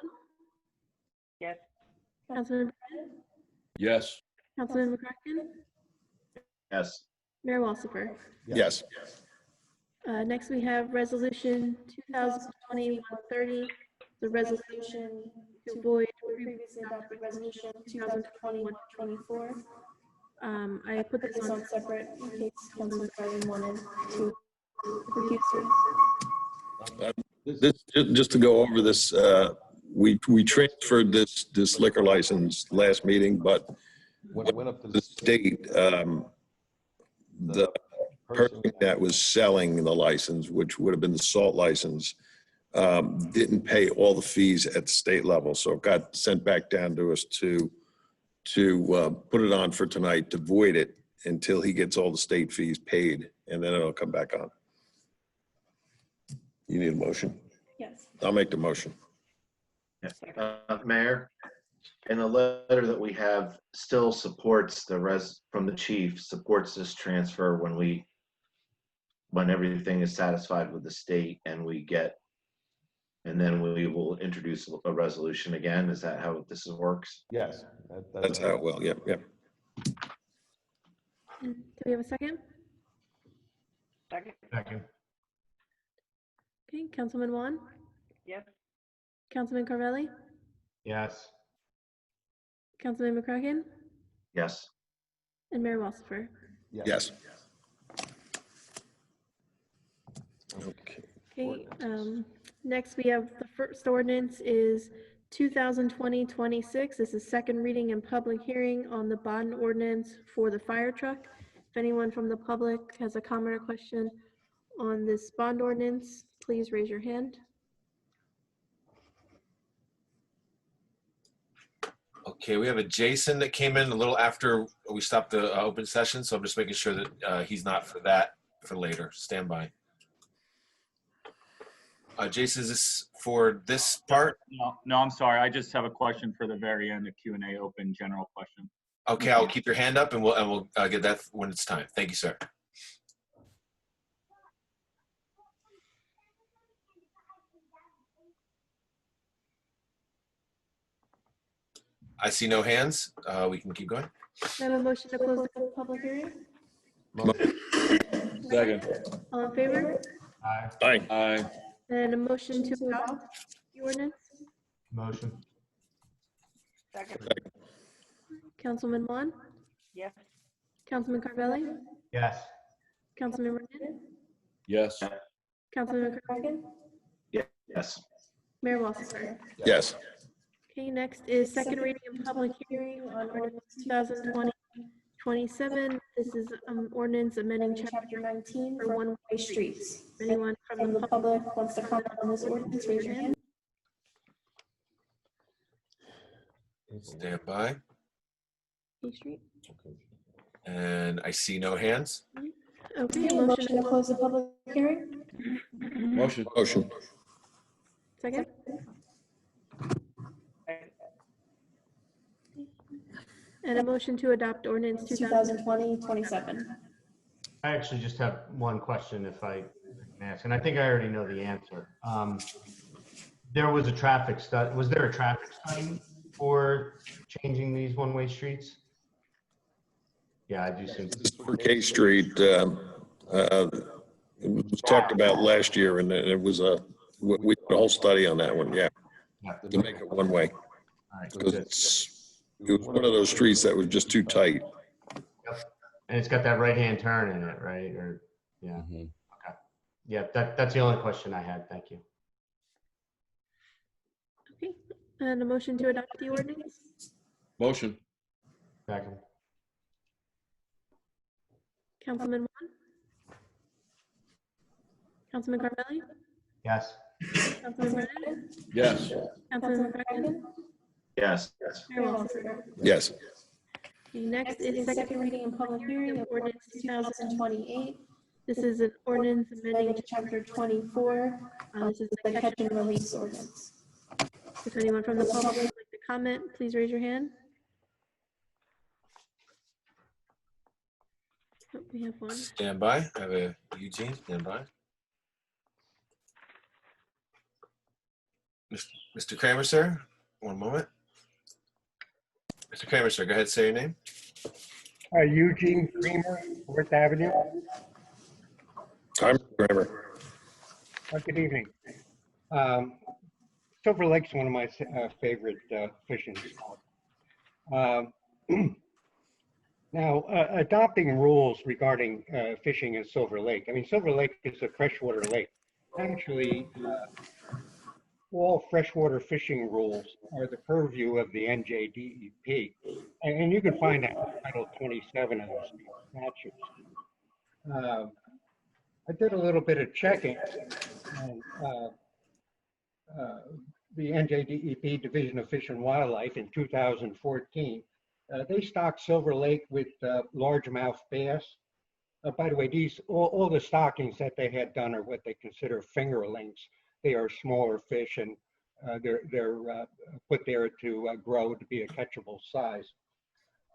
Yes. Councilman Brennan, Yes. Councilman McCracken, Yes. Mayor Walsifer. Yes. Next, we have Resolution 2020-130, the resolution to void previously adopted Resolution 2020-124. I put this on separate in case Councilman Carvin wanted to recuse. Just to go over this, we transferred this liquor license last meeting, but when it went up to the state, the person that was selling the license, which would have been the salt license, didn't pay all the fees at the state level. So it got sent back down to us to put it on for tonight, to void it until he gets all the state fees paid, and then it'll come back on. You need a motion? Yes. I'll make the motion. Mayor, and the letter that we have still supports from the chief, supports this transfer when everything is satisfied with the state and and then we will introduce a resolution again. Is that how this works? Yes. That's how it will, yep. Do we have a second? Second. Second. Okay, Councilman Juan, Yes. Councilman Carvelli, Yes. Councilman McCracken, Yes. and Mayor Walsifer. Yes. Okay. Okay, next we have the first ordinance is 2020-26. This is second reading and public hearing on the bond ordinance for the fire truck. If anyone from the public has a comment or question on this bond ordinance, please raise your hand. Okay, we have a Jason that came in a little after we stopped the open session, so I'm just making sure that he's not for that for later. Stand by. Jason, is this for this part? No, I'm sorry. I just have a question for the very end, the Q&A open general question. Okay, I'll keep your hand up and we'll get that when it's time. Thank you, sir. I see no hands. We can keep going. I have a motion to close the public hearing. Second. All in favor? Aye. Aye. And a motion to adopt the ordinance. Motion. Second. Councilman Juan, Yes. Councilman Carvelli, Yes. Councilman Brennan, Yes. Councilman McCracken, Yes. Mayor Walsifer. Yes. Okay, next is second reading and public hearing on ordinance 2020-27. This is ordinance amending chapter 19 for one-way streets. If anyone from the public wants to comment on this ordinance, raise your hand. Stand by. Main Street. And I see no hands. Okay, a motion to close the public hearing. Motion. Motion. Second. And a motion to adopt ordinance 2020-27. I actually just have one question if I can ask, and I think I already know the answer. There was a traffic study. Was there a traffic study for changing these one-way streets? Yeah, I do think. For K Street, it was talked about last year, and it was we did a whole study on that one, yeah, to make it one way. All right, Because good. it was one of those streets that was just too tight. And it's got that right-hand turn in it, right? Or, yeah. Okay. Yeah, that's the only question I had. Thank you. Okay, and a motion to adopt the ordinance. Motion. Second. Councilman Juan? Councilman Carvelli? Yes. Councilman Brennan? Yes. Councilman McCracken? Yes. Mayor Walton? Yes. The next is second reading and public hearing of ordinance 2028. This is an ordinance amending chapter 24. This is the catch and release ordinance. If anyone from the public would like to comment, please raise your hand. Oh, we have one. Stand by. I have a Eugene. Stand by. Mr. Kramer, sir. One moment. Mr. Kramer, sir, go ahead. Say your name. Eugene Creamer, 4th Avenue. Hi, Mr. Kramer. Good evening. Silver Lake's one of my favorite fishing spots. Now, adopting rules regarding fishing in Silver Lake. I mean, Silver Lake is a freshwater lake. Actually, all freshwater fishing rules are the purview of the NJDEP, and you can find that in Title 27 of the state statutes. I did a little bit of checking, and the NJDEP Division of Fish and Wildlife in 2014, they stocked Silver Lake with largemouth bass. By the way, all the stockings that they had done are what they consider fingerlings. They are smaller fish, and they're put there to grow to be a catchable size.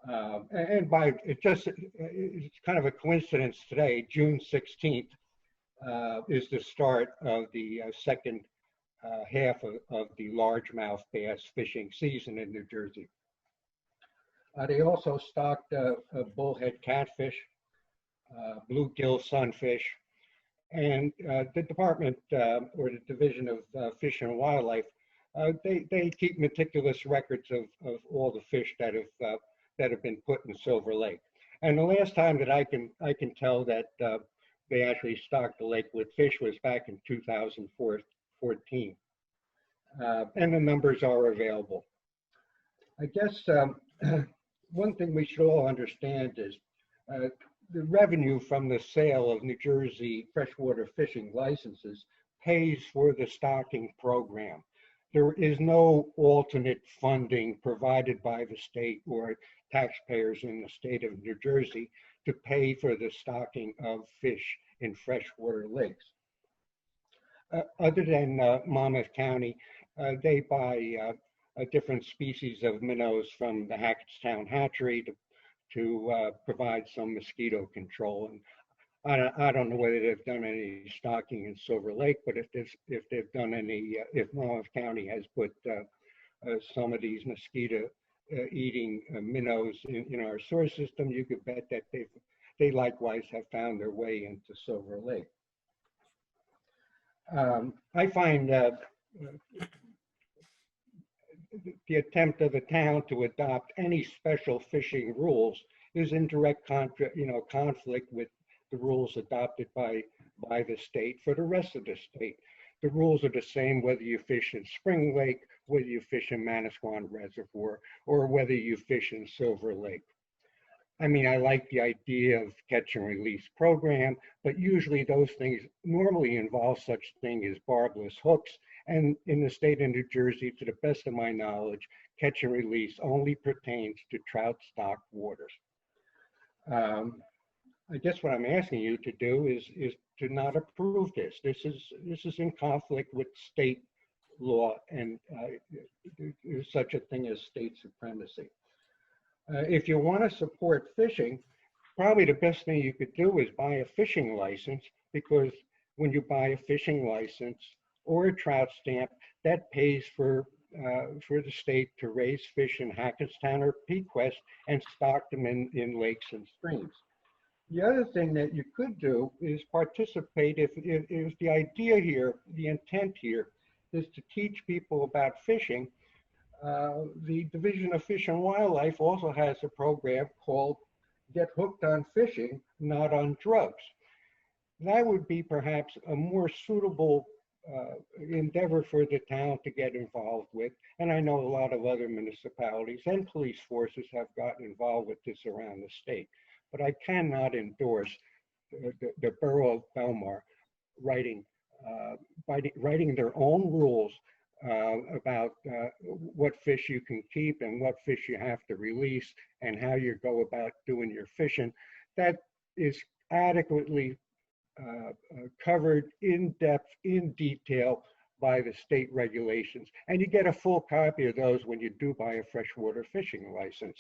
And by it's kind of a coincidence today, June 16th is the start of the second half of the largemouth bass fishing season in New Jersey. They also stocked bullhead catfish, bluegill sunfish, and the department or the Division of Fish and Wildlife, they keep meticulous records of all the fish that have been put in Silver Lake. And the last time that I can tell that they actually stocked the lake with fish was back in 2014, and the numbers are available. I guess one thing we should all understand is the revenue from the sale of New Jersey freshwater fishing licenses pays for the stocking program. There is no alternate funding provided by the state or taxpayers in the state of New Jersey to pay for the stocking of fish in freshwater lakes. Other than Monmouth County, they buy different species of minnows from the Hackettstown hatchery to provide some mosquito control. And I don't know whether they've done any stocking in Silver Lake, but if they've done any, if Monmouth County has put some of these mosquito eating minnows in our source system, you could bet that they likewise have found their way into Silver Lake. I find the attempt of the town to adopt any special fishing rules is in direct conflict with the rules adopted by the state for the rest of the state. The rules are the same whether you fish in Spring Lake, whether you fish in Manasquan Reservoir, or whether you fish in Silver Lake. I mean, I like the idea of catch and release program, but usually those things normally involve such thing as barbless hooks. And in the state of New Jersey, to the best of my knowledge, catch and release only pertains to trout stock waters. I guess what I'm asking you to do is to not approve this. This is in conflict with state law, and there's such a thing as state supremacy. If you want to support fishing, probably the best thing you could do is buy a fishing license, because when you buy a fishing license or a trout stamp, that pays for the state to raise fish in Hackettstown or Pequest and stock them in lakes and streams. The other thing that you could do is participate if the idea here, the intent here, is to teach people about fishing. The Division of Fish and Wildlife also has a program called Get Hooked on Fishing, Not on Drugs. That would be perhaps a more suitable endeavor for the town to get involved with. And I know a lot of other municipalities and police forces have gotten involved with this around the state. but I cannot endorse the Borough of Belmar writing their own rules about what fish you can keep and what fish you have to release and how you go about doing your fishing. That is adequately covered in depth, in detail by the state regulations. And you get a full copy of those when you do buy a freshwater fishing license.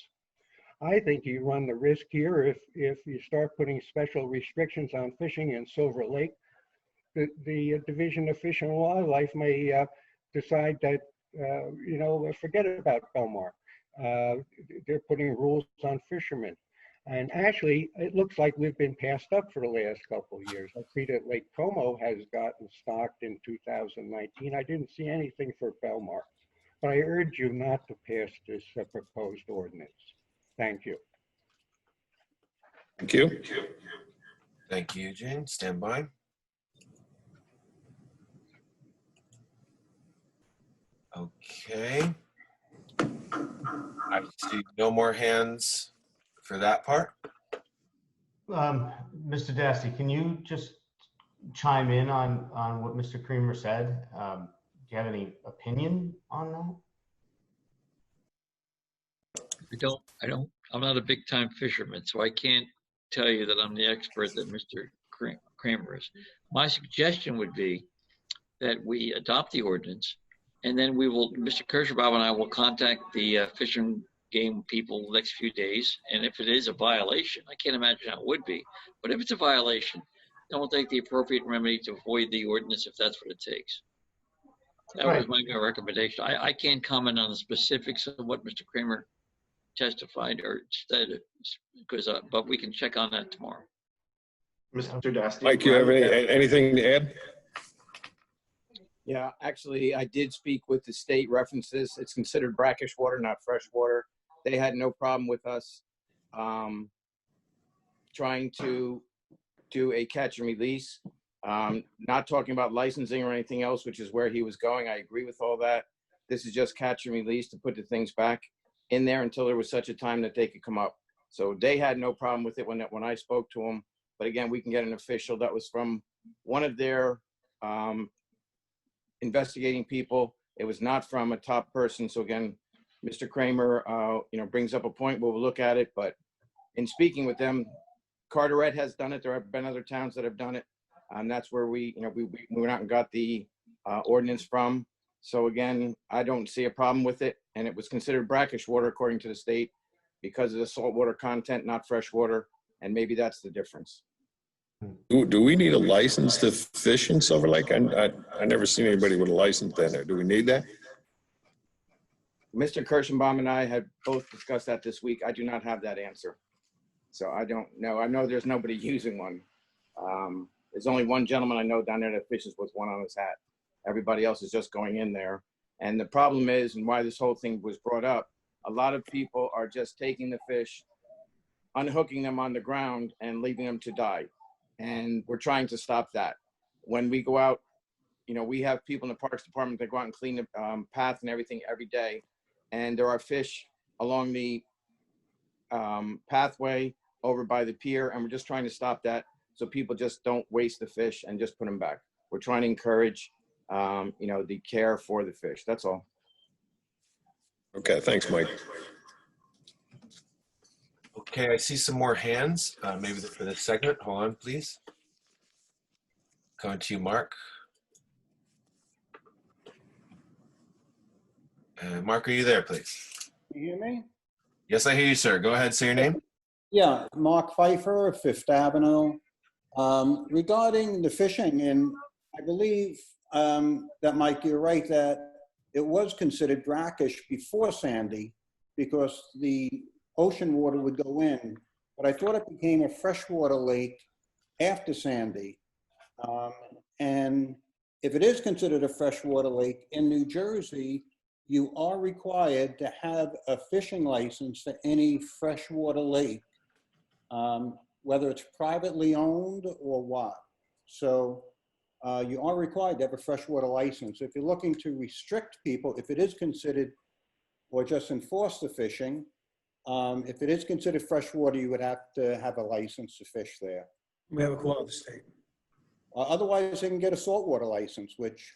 I think you run the risk here if you start putting special restrictions on fishing in Silver Lake. The Division of Fish and Wildlife may decide that, forget about Belmar. They're putting rules on fishermen. And actually, it looks like we've been passed up for the last couple of years. I see that Lake Como has gotten stocked in 2019. I didn't see anything for Belmar. But I urge you not to pass this proposed ordinance. Thank you. Thank you. Thank you, Eugene. Stand by. Okay. I see no more hands for that part. Mr. Dasty, can you just chime in on what Mr. Creamer said? Do you have any opinion on that? I'm not a big time fisherman, so I can't tell you that I'm the expert that Mr. Kramer is. My suggestion would be that we adopt the ordinance, and then Mr. Kirschbaum and I will contact the Fish and Game people the next few days. And if it is a violation, I can't imagine how it would be, but if it's a violation, then we'll take the appropriate remedy to avoid the ordinance if that's what it takes. That was my recommendation. I can't comment on the specifics of what Mr. Kramer testified or said, but we can check on that tomorrow. Mr. Dasty. Mike, you have anything to add? Yeah, actually, I did speak with the state references. It's considered brackish water, not fresh water. They had no problem with us trying to do a catch and release. Not talking about licensing or anything else, which is where he was going. I agree with all that. This is just catch and release to put the things back in there until there was such a time that they could come up. So they had no problem with it when I spoke to them. But again, we can get an official. That was from one of their investigating people. It was not from a top person. So again, Mr. Kramer, brings up a point. We'll look at it. But in speaking with them, Carteret has done it. There have been other towns that have done it. That's where we went out and got the ordinance from. So again, I don't see a problem with it. And it was considered brackish water according to the state because of the saltwater content, not fresh water. And maybe that's the difference. Do we need a license to fish in Silver Lake? I never seen anybody with a license down there. Do we need that? Mr. Kirschenbaum and I had both discussed that this week. I do not have that answer. So I don't know. I know there's nobody using one. There's only one gentleman I know down there that fishes with one on his hat. Everybody else is just going in there. And the problem is, and why this whole thing was brought up, a lot of people are just taking the fish, unhooking them on the ground and leaving them to die. And we're trying to stop that. When we go out, we have people in the Parks Department that go out and clean the path and everything every day. And there are fish along the pathway over by the pier. And we're just trying to stop that so people just don't waste the fish and just put them back. We're trying to encourage, the care for the fish. That's all. Okay, thanks, Mike. Okay, I see some more hands, maybe for this segment. Hold on, please. Coming to you, Mark. Mark, are you there, please? You hear me? Yes, I hear you, sir. Go ahead, say your name. Yeah, Mark Pfeiffer, Fifth Avenue. Regarding the fishing, and I believe that, Mike, you're right, that it was considered brackish before Sandy because the ocean water would go in, but I thought it became a freshwater lake after Sandy. And if it is considered a freshwater lake in New Jersey, you are required to have a fishing license for any freshwater lake, whether it's privately owned or what. So you are required to have a freshwater license. If you're looking to restrict people, if it is considered or just enforce the fishing, If it is considered freshwater, you would have to have a license to fish there. We have a call of the state. Otherwise, they can get a saltwater license, which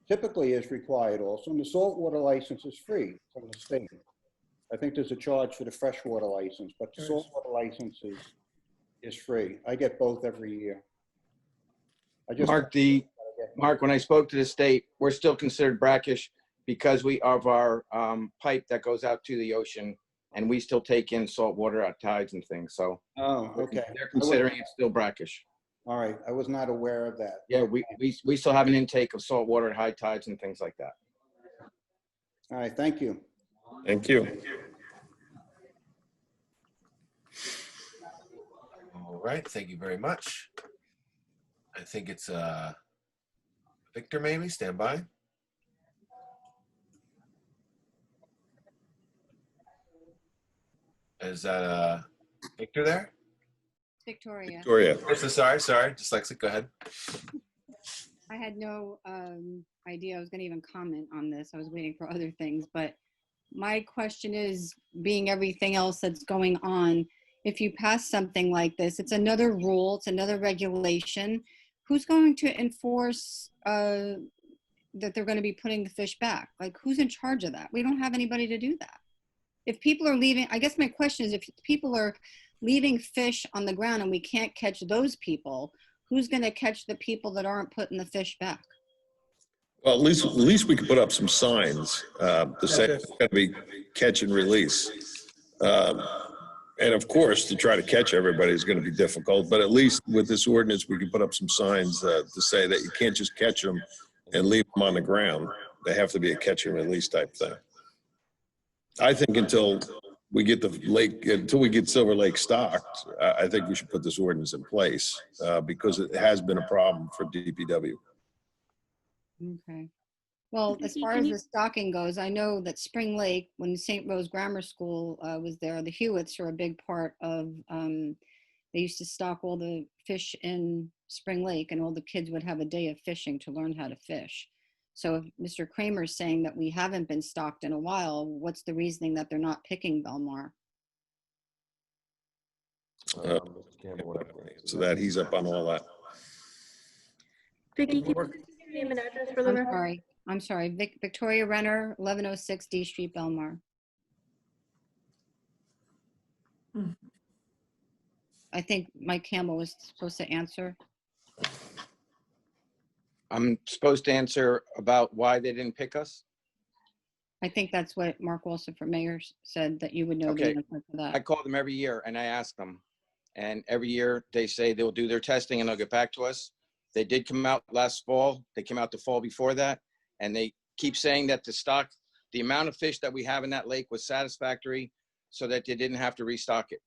typically is required also. And the saltwater license is free from the state. I think there's a charge for the freshwater license, but the saltwater license is free. I get both every year. Mark, when I spoke to the state, we're still considered brackish because we have our pipe that goes out to the ocean, and we still take in salt water at tides and things. So okay. They're considering it still brackish. All right, I was not aware of that. Yeah, we still have an intake of salt water at high tides and things like that. All right, thank you. Thank you. All right, thank you very much. I think it's Victor, maybe, stand by. Is that Victor there? Victoria. Victoria. Oh, so sorry, dyslexic, go ahead. I had no idea I was going to even comment on this. I was waiting for other things, but my question is, being everything else that's going on, if you pass something like this, it's another rule, it's another regulation. Who's going to enforce that they're going to be putting the fish back? Like, who's in charge of that? We don't have anybody to do that. If people are leaving, I guess my question is, if people are leaving fish on the ground and we can't catch those people, who's going to catch the people that aren't putting the fish back? Well, at least we could put up some signs to say it's going to be catch and release. And of course, to try to catch everybody is going to be difficult, but at least with this ordinance, we can put up some signs to say that you can't just catch them and leave them on the ground. They have to be a catch and release type thing. I think until we get the lake, until we get Silver Lake stocked, I think we should put this ordinance in place because it has been a problem for DPW. Okay. Well, as far as the stocking goes, I know that Spring Lake, when St. Rose Grammar School was there, the Hewitts are a big part of, they used to stock all the fish in Spring Lake, and all the kids would have a day of fishing to learn how to fish. So if Mr. Kramer's saying that we haven't been stocked in a while, what's the reasoning that they're not picking Belmar? So that he's up on all that. Vicki, can you give your name and address for the record? I'm sorry. Victoria Renner, 1106 D Street, Belmar. I think Mike Campbell was supposed to answer. I'm supposed to answer about why they didn't pick us? I think that's what Mark Wilson for mayor said, that you would know the Okay. answer to that. I call them every year and I ask them. And every year they say they'll do their testing and they'll get back to us. They did come out last fall. They came out the fall before that. And they keep saying that the amount of fish that we have in that lake was satisfactory so that they didn't have to restock it.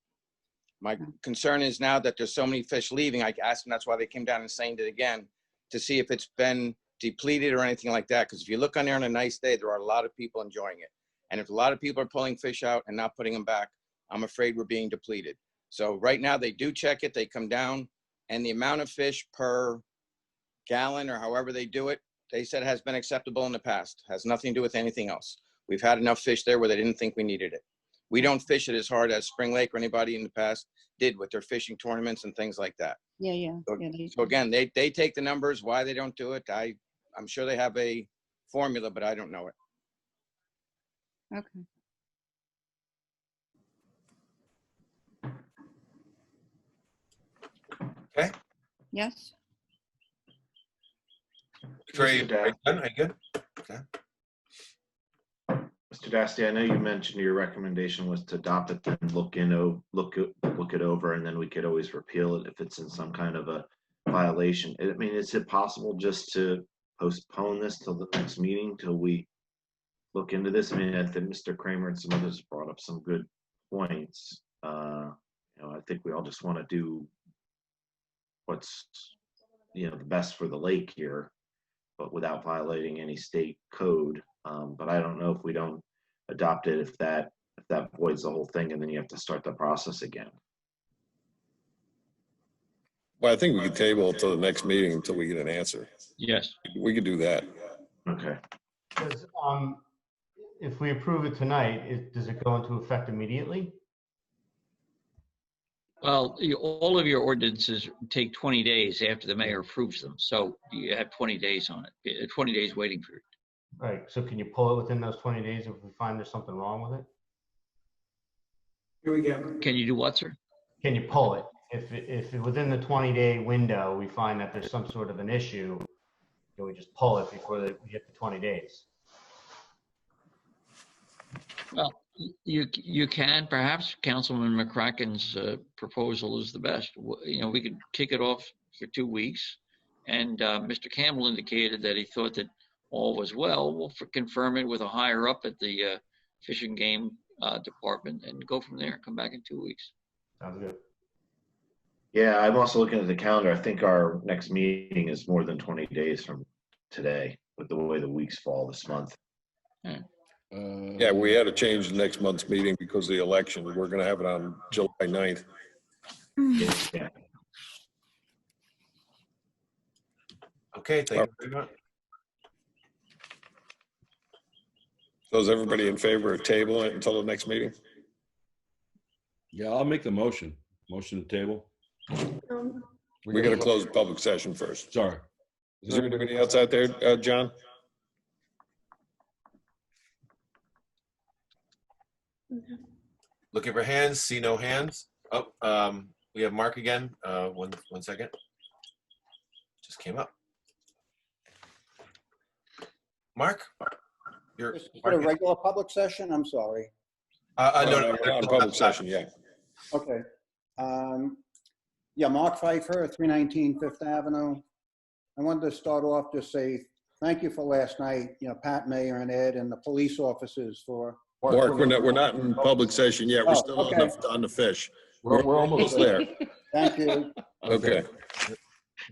My concern is now that there's so many fish leaving, I asked them, that's why they came down and saying it again, to see if it's been depleted or anything like that. Because if you look on there on a nice day, there are a lot of people enjoying it. And if a lot of people are pulling fish out and not putting them back, I'm afraid we're being depleted. So right now they do check it, they come down, and the amount of fish per gallon or however they do it, they said has been acceptable in the past. Has nothing to do with anything else. We've had enough fish there where they didn't think we needed it. We don't fish it as hard as Spring Lake or anybody in the past did with their fishing tournaments and things like that. Yeah. So again, they take the numbers, why they don't do it. I'm sure they have a formula, but I don't know it. Okay. Okay. Yes. Victoria, are you good? Okay. Mr. Dasty, I know you mentioned your recommendation was to adopt it, then look it over, and then we could always repeal it if it's in some kind of a violation. I mean, is it possible just to postpone this till the next meeting till we look into this? I mean, I think Mr. Kramer and some others brought up some good points. I think we all just want to do what's the best for the lake here, but without violating any state code. But I don't know if we don't adopt it, if that voids the whole thing, and then you have to start the process again. Well, I think we could table it till the next meeting until we get an answer. Yes. We could do that. Okay. Because if we approve it tonight, does it go into effect immediately? Well, all of your ordinances take 20 days after the mayor approves them. So you have 20 days on it, 20 days waiting period. Right, so can you pull it within those 20 days if we find there's something wrong with it? Here we go. Can you do what, sir? Can you pull it? If within the 20-day window, we find that there's some sort of an issue, can we just pull it before we hit the 20 days? Well, you can, perhaps Councilman McCracken's proposal is the best. You know, we could kick it off for 2 weeks. And Mr. Campbell indicated that he thought that all was well. We'll confirm it with a higher up at the Fish and Game department and go from there. Come back in 2 weeks. Sounds good. Yeah, I'm also looking at the calendar. I think our next meeting is more than 20 days from today with the way the weeks fall this month. Yeah, we had to change the next month's meeting because of the election. We're going to have it on July 9th. Yeah. Okay, thank you very much. So is everybody in favor of tabling it until the next meeting? Yeah, I'll make the motion. Motion to table. We got to close the public session first. Sorry. Is there anybody else out there, John? Looking for hands, see no hands. Oh, we have Mark again. One second. Just came up. Mark? You're Is it a regular public session? I'm sorry. No, we're not in public session yet. Okay. Yeah, Mark Pfeiffer, 319 Fifth Avenue. I wanted to start off just say thank you for last night, you know, Pat, Mayor, and Ed, and the police officers for. Mark, we're not in public session yet. We're still okay. on the fish. We're almost there. Thank you. Okay.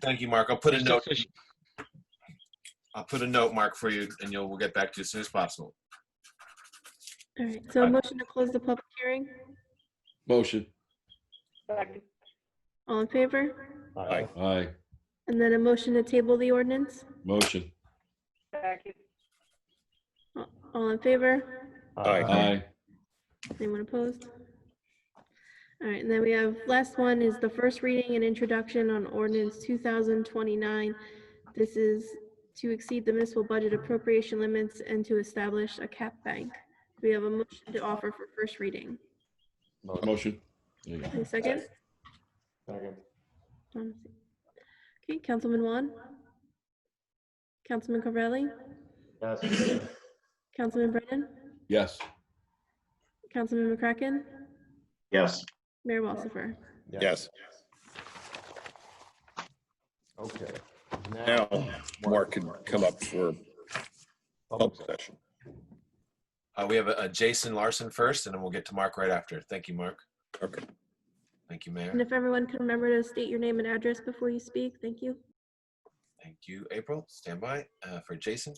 Thank you, Mark. I'll put a note. I'll put a note, Mark, for you, and we'll get back to you as soon as possible. All right, so a motion to close the public hearing. Motion. Second. All in favor? Aye. Aye. And then a motion to table the ordinance. Motion. Second. All in favor? Aye. Aye. Anyone opposed? All right, and then we have, last one is the first reading and introduction on ordinance 2029. This is to exceed the municipal budget appropriation limits and to establish a cap bank. We have a motion to offer for first reading. Motion. Any second? Second. Okay, Councilman Juan? Councilman Covelli? Yes. Councilman Brennan? Yes. Councilman McCracken? Yes. Mayor Walsifer? Yes. Okay. Now, Mark can come up for public session. We have a Jason Larson first, and then we'll get to Mark right after. Thank you, Mark. Okay. Thank you, Mayor. And if everyone can remember to state your name and address before you speak, thank you. Thank you, April. Stand by for Jason.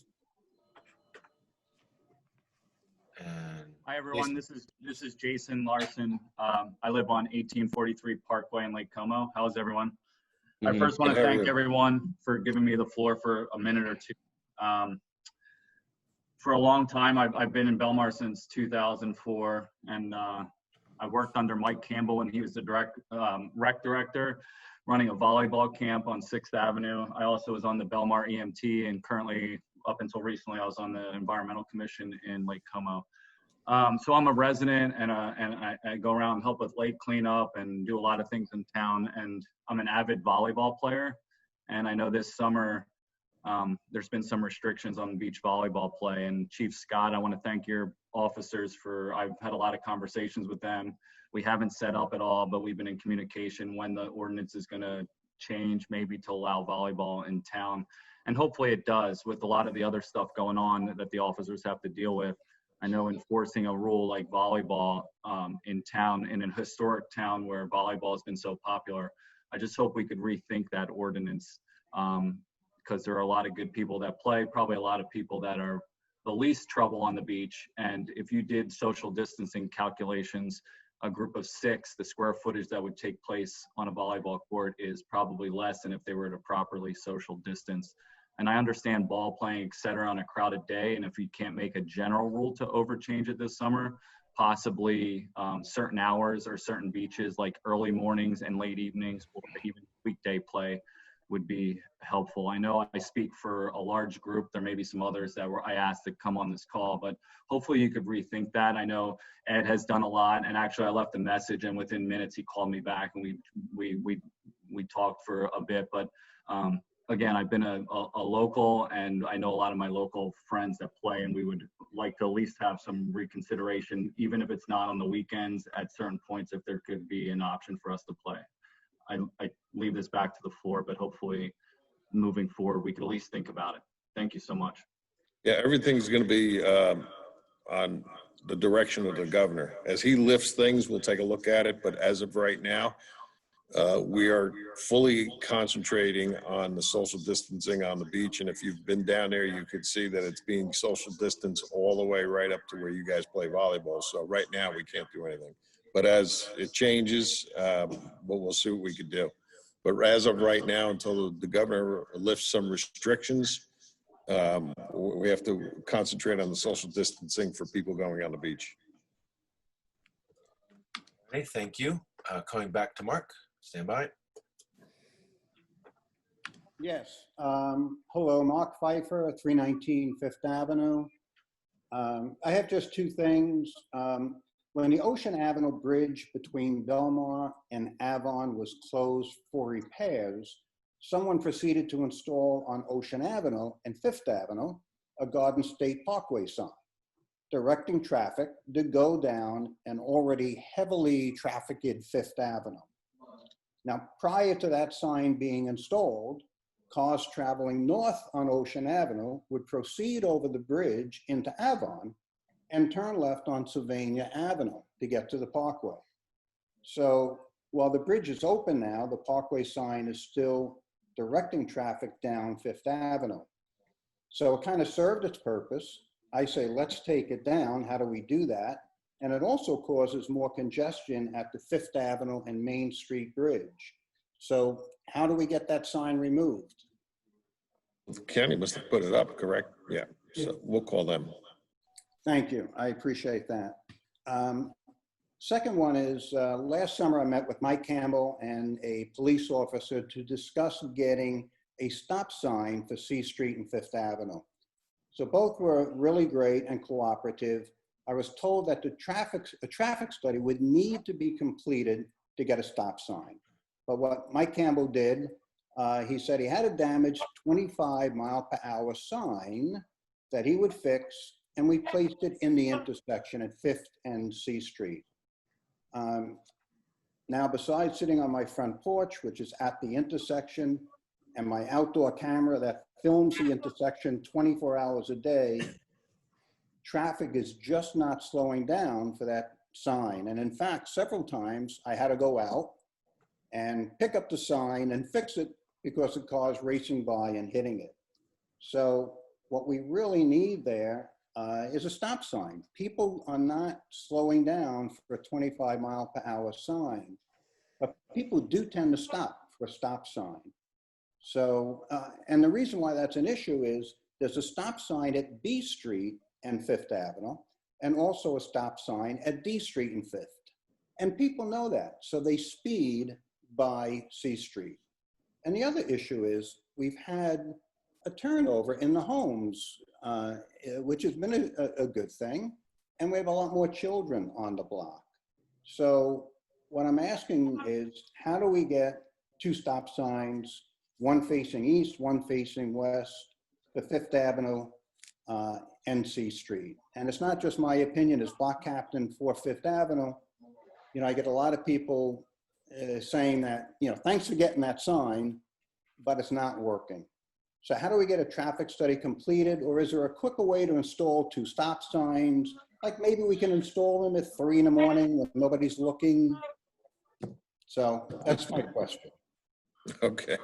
And hi, everyone. This is Jason Larson. I live on 1843 Parkway in Lake Como. How's everyone? I first want to thank everyone for giving me the floor for a minute or two. For a long time, I've been in Belmar since 2004, and I worked under Mike Campbell when he was the rec director, running a volleyball camp on 6th Avenue. I also was on the Belmar EMT, and currently, up until recently, I was on the Environmental Commission in Lake Como. So I'm a resident, and I go around and help with lake cleanup and do a lot of things in town, and I'm an avid volleyball player. And I know this summer, there's been some restrictions on beach volleyball play, and Chief Scott, I want to thank your officers I've had a lot of conversations with them. We haven't set up at all, but we've been in communication when the ordinance is going to change, maybe to allow volleyball in town. And hopefully it does, with a lot of the other stuff going on that the officers have to deal with. I know enforcing a rule like volleyball in town, in a historic town where volleyball has been so popular, I just hope we could rethink that ordinance, because there are a lot of good people that play, probably a lot of people that are the least trouble on the beach. And if you did social distancing calculations, a group of 6, the square footage that would take place on a volleyball court is probably less than if they were to properly social distance. And I understand ball playing, et cetera, on a crowded day. And if you can't make a general rule to overchange it this summer, possibly certain hours or certain beaches like early mornings and late evenings or even weekday play would be helpful. I know I speak for a large group. There may be some others that I asked to come on this call, but hopefully you could rethink that. I know Ed has done a lot, and actually I left a message, and within minutes he called me back, and we talked for a bit. But again, I've been a local, and I know a lot of my local friends that play, and we would like to at least have some reconsideration, even if it's not on the weekends at certain points, if there could be an option for us to play. I leave this back to the floor, but hopefully moving forward, we can at least think about it. Thank you so much. Yeah, everything's going to be on the direction of the governor. As he lifts things, we'll take a look at it. But as of right now, we are fully concentrating on the social distancing on the beach. And if you've been down there, you could see that it's being social distance all the way right up to where you guys play volleyball. So right now we can't do anything. But as it changes, we'll see what we can do. But as of right now, until the governor lifts some restrictions, we have to concentrate on the social distancing for people going on the beach. Okay, thank you. Coming back to Mark, stand by. Yes. Hello, Mark Pfeiffer, 319 Fifth Avenue. I have just two things. When the Ocean Avenue Bridge between Belmar and Avon was closed for repairs, someone proceeded to install on Ocean Avenue and Fifth Avenue a Garden State Parkway sign, directing traffic to go down an already heavily trafficked Fifth Avenue. Now, prior to that sign being installed, cars traveling north on Ocean Avenue would proceed over the bridge into Avon and turn left on Sylvania Avenue to get to the Parkway. So while the bridge is open now, the Parkway sign is still directing traffic down Fifth Avenue. So it kind of served its purpose. I say, let's take it down. How do we do that? And it also causes more congestion at the Fifth Avenue and Main Street Bridge. So how do we get that sign removed? The county must have put it up, correct? Yeah, so we'll call them. Thank you. I appreciate that. Second one is last summer I met with Mike Campbell and a police officer to discuss getting a stop sign for C Street and Fifth Avenue. So both were really great and cooperative. I was told that a traffic study would need to be completed to get a stop sign. But what Mike Campbell did, he said he had a damaged 25-mile-per-hour sign that he would fix, and we placed it in the intersection at 5th and C Street. Now, besides sitting on my front porch, which is at the intersection, and my outdoor camera that films the intersection 24 hours a day, traffic is just not slowing down for that sign. And in fact, several times I had to go out and pick up the sign and fix it because the car's racing by and hitting it. So what we really need there is a stop sign. People are not slowing down for a 25-mile-per-hour sign, but people do tend to stop for a stop sign. So, and the reason why that's an issue is there's a stop sign at B Street and Fifth Avenue, and also a stop sign at D Street and Fifth. And people know that, so they speed by C Street. And the other issue is we've had a turnover in the homes, which has been a good thing. And we have a lot more children on the block. So what I'm asking is, how do we get two stop signs, one facing east, one facing west, the Fifth Avenue and C Street? And it's not just my opinion, as block captain for Fifth Avenue, you know, I get a lot of people saying that, you know, thanks for getting that sign, but it's not working. So how do we get a traffic study completed, or is there a quicker way to install two stop signs? Like maybe we can install them at 3 in the morning when nobody's looking. So that's my question. Okay.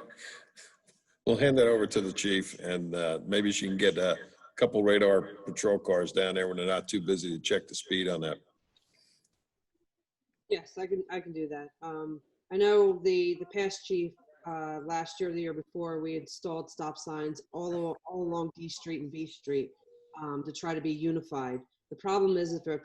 We'll hand that over to the chief, and maybe she can get a couple radar patrol cars down there when they're not too busy to check the speed on that. Yes, I can do that. I know the past chief last year or the year before, we installed stop signs all along D Street and B Street to try to be unified. The problem is if you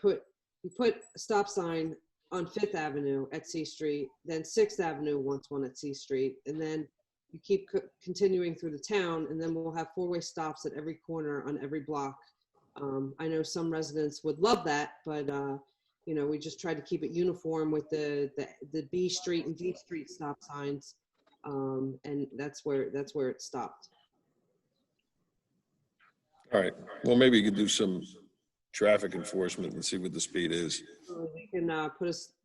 put a stop sign on 5th Avenue at C Street, then 6th Avenue wants one at C Street, and then you keep continuing through the town, and then we'll have 4-way stops at every corner on every block. I know some residents would love that, but you know, we just tried to keep it uniform with the B Street and D Street stop signs, and that's where it stopped. All right. Well, maybe you could do some traffic enforcement and see what the speed is. We can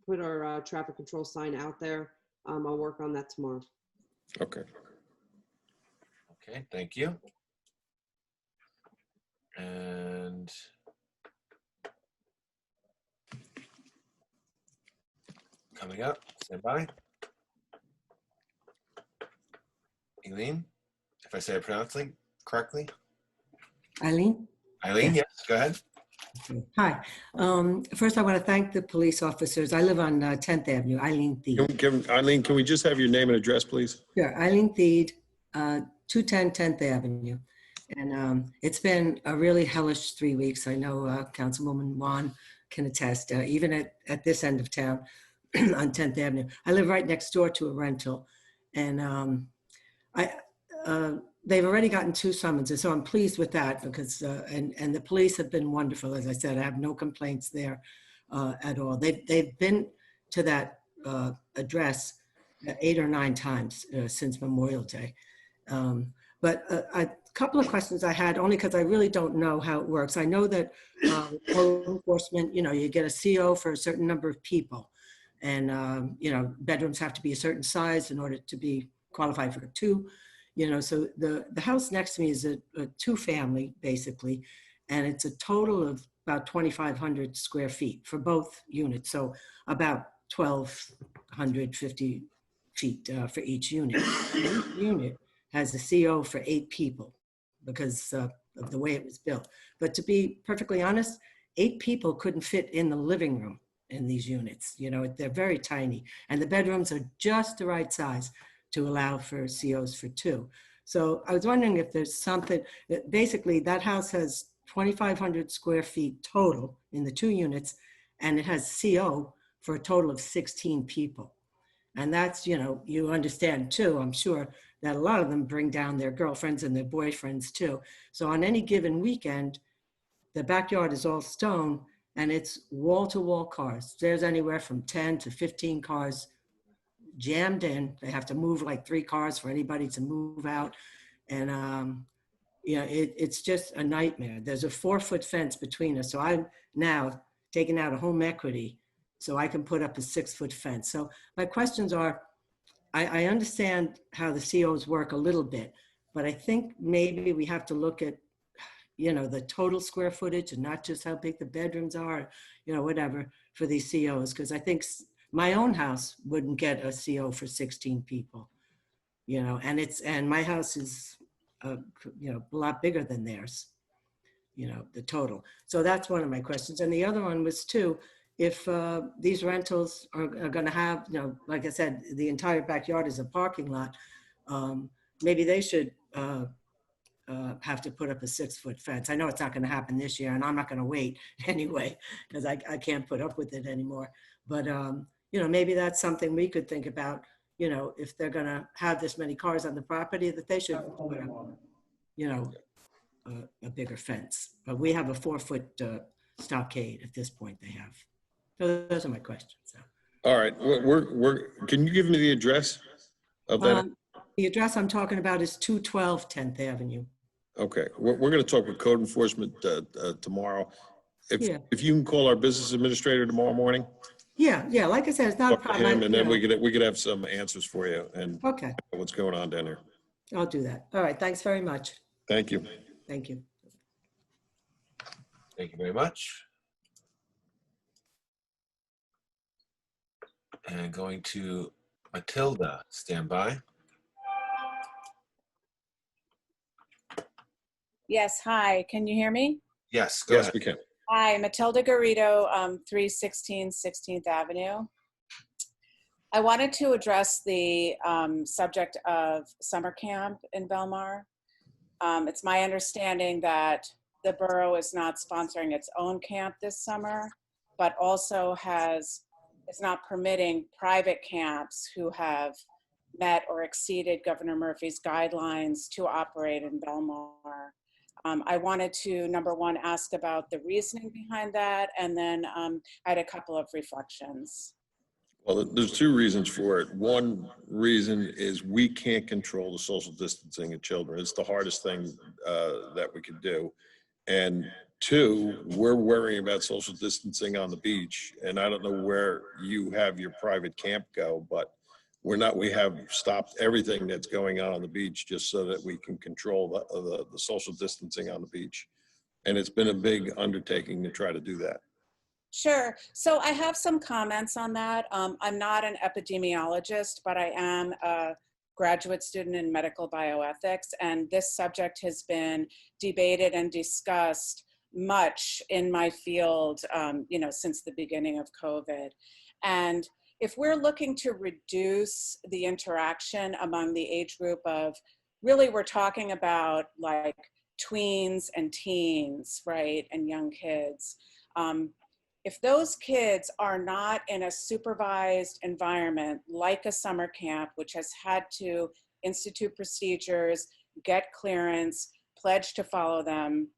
put our traffic control sign out there. I'll work on that tomorrow. Okay. Okay, thank you. And coming up, stand by. Eileen, if I say it pronounced correctly. Eileen? Eileen, yes, go ahead. Hi. First, I want to thank the police officers. I live on 10th Avenue, Eileen Theed. Eileen, can we just have your name and address, please? Sure, Eileen Theed, 210 10th Avenue. And it's been a really hellish 3 weeks. I know Councilwoman Juan can attest, even at this end of town on 10th Avenue. I live right next door to a rental. And they've already gotten 2 summonses, so I'm pleased with that because, and the police have been wonderful. As I said, I have no complaints there at all. They've been to that address 8 or 9 times since Memorial Day. But a couple of questions I had, only because I really don't know how it works. I know that code enforcement, you know, you get a CO for a certain number of people. And, you know, bedrooms have to be a certain size in order to be qualified for 2. You know, so the house next to me is a 2-family, basically, and it's a total of about 2,500 square feet for both units. So about 1,250 feet for each unit. Each unit has a CO for 8 people because of the way it was built. But to be perfectly honest, 8 people couldn't fit in the living room in these units. You know, they're very tiny, and the bedrooms are just the right size to allow for COs for 2. So I was wondering if there's something, basically that house has 2,500 square feet total in the 2 units, and it has CO for a total of 16 people. And that's, you know, you understand too, I'm sure, that a lot of them bring down their girlfriends and their boyfriends too. So on any given weekend, the backyard is all stone and it's wall-to-wall cars. There's anywhere from 10 to 15 cars jammed in. They have to move like 3 cars for anybody to move out. And, you know, it's just a nightmare. There's a 4-foot fence between us. So I'm now taking out a home equity so I can put up a 6-foot fence. So my questions are, I understand how the COs work a little bit, but I think maybe we have to look at, you know, the total square footage and not just how big the bedrooms are, you know, whatever for these COs. Because I think my own house wouldn't get a CO for 16 people, you know, and my house is, you know, a lot bigger than theirs, you know, the total. So that's one of my questions. And the other one was too, if these rentals are going to have, you know, like I said, the entire backyard is a parking lot, maybe they should have to put up a 6-foot fence. I know it's not going to happen this year, and I'm not going to wait anyway, because I can't put up with it anymore. But, you know, maybe that's something we could think about, you know, if they're going to have this many cars on the property, that they should put up, you know, a bigger fence. But we have a 4-foot stockade at this point they have. So those are my questions. So. All right, can you give me the address of that? The address I'm talking about is 212 10th Avenue. Okay, we're going to talk with code enforcement tomorrow. If you can call our business administrator tomorrow morning. Yeah, like I said, it's not a problem. And then we could have some answers for you and okay, what's going on down there. I'll do that. All right, thanks very much. Thank you. Thank you. Thank you very much. And going to Matilda, stand by. Yes, hi, can you hear me? Yes, go ahead. We can. Hi, Matilda Garrido, 316 16th Avenue. I wanted to address the subject of summer camp in Belmar. It's my understanding that the borough is not sponsoring its own camp this summer, but also is not permitting private camps who have met or exceeded Governor Murphy's guidelines to operate in Belmar. I wanted to, number one, ask about the reasoning behind that, and then I had a couple of reflections. Well, there's two reasons for it. One reason is we can't control the social distancing of children. It's the hardest thing that we can do. And two, we're worrying about social distancing on the beach. And I don't know where you have your private camp go, but we have stopped everything that's going on the beach just so that we can control the social distancing on the beach. And it's been a big undertaking to try to do that. Sure. So I have some comments on that. I'm not an epidemiologist, but I am a graduate student in medical bioethics, and this subject has been debated and discussed much in my field, since the beginning of COVID. And if we're looking to reduce the interaction among the age group of, really we're talking about like tweens and teens, right, and young kids. If those kids are not in a supervised environment like a summer camp, which has had to institute procedures, get clearance, pledge to follow them,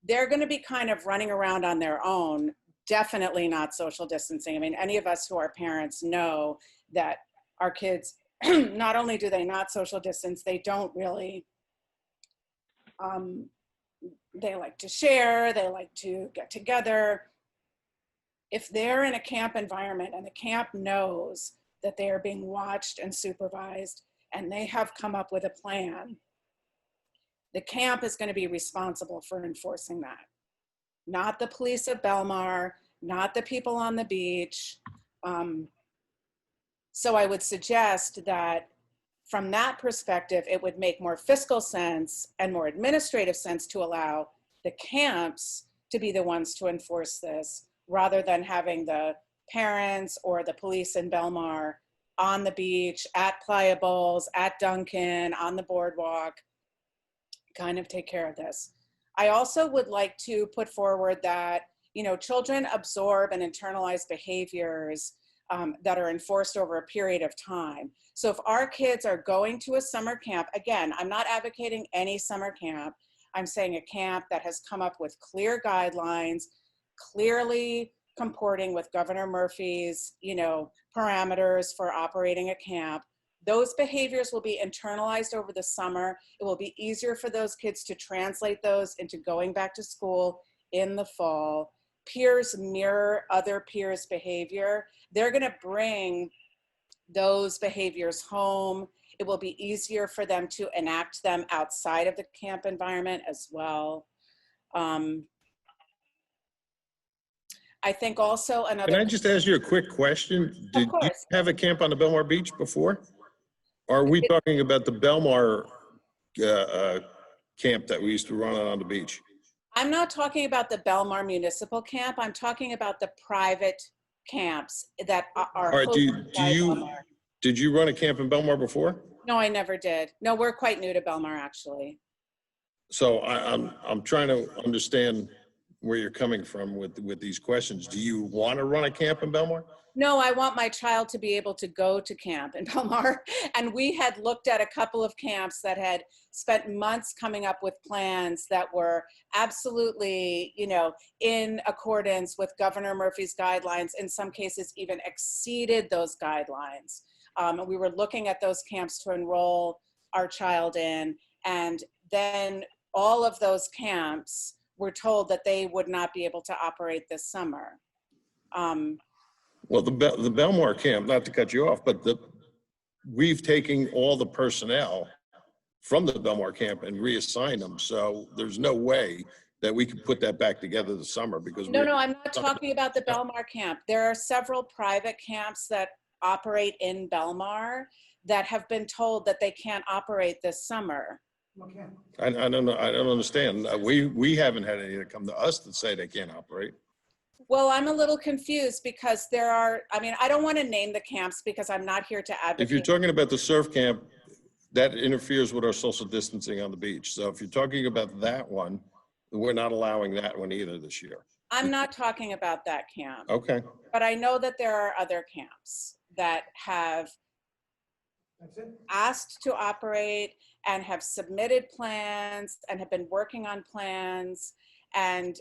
they're going to be kind of running around on their own, definitely not social distancing. I mean, any of us who are parents know that our kids, not only do they not social distance, they don't really, they like to share, they like to get together. If they're in a camp environment and the camp knows that they are being watched and supervised and they have come up with a plan, the camp is going to be responsible for enforcing that. Not the police of Belmar, not the people on the beach. So I would suggest that from that perspective, it would make more fiscal sense and more administrative sense to allow the camps to be the ones to enforce this, rather than having the parents or the police in Belmar on the beach, at Playa Bowls, at Duncan, on the boardwalk, kind of take care of this. I also would like to put forward that, children absorb and internalize behaviors that are enforced over a period of time. So if our kids are going to a summer camp, again, I'm not advocating any summer camp, I'm saying a camp that has come up with clear guidelines, clearly comporting with Governor Murphy's, parameters for operating a camp. Those behaviors will be internalized over the summer. It will be easier for those kids to translate those into going back to school in the fall. Peers mirror other peers' behavior. They're going to bring those behaviors home. It will be easier for them to enact them outside of the camp environment as well. I think also another— Can I just ask you a quick question? Did you have a camp on the Belmar Beach before? Or are we talking about the Belmar camp that we used to run on the beach? I'm not talking about the Belmar Municipal Camp. I'm talking about the private camps that are— All right, did you run a camp in Belmar before? No, I never did. No, we're quite new to Belmar, actually. So I'm trying to understand where you're coming from with these questions. Do you want to run a camp in Belmar? No, I want my child to be able to go to camp in Belmar. And we had looked at a couple of camps that had spent months coming up with plans that were absolutely, in accordance with Governor Murphy's guidelines, in some cases even exceeded those guidelines. We were looking at those camps to enroll our child in, and then all of those camps were told that they would not be able to operate this summer. Well, the Belmar camp, not to cut you off, but we've taken all the personnel from the Belmar camp and reassigned them. So there's no way that we could put that back together this summer because— No, I'm not talking about the Belmar camp. There are several private camps that operate in Belmar that have been told that they can't operate this summer. Okay. I don't know. I don't understand. We haven't had any that come to us that say they can't operate. Well, I'm a little confused because there are, I mean, I don't want to name the camps because I'm not here to advocate. If you're talking about the surf camp, that interferes with our social distancing on the beach. So if you're talking about that one, we're not allowing that one either this year. I'm not talking about that camp. Okay. But I know that there are other camps that have asked to operate and have submitted plans and have been working on plans. And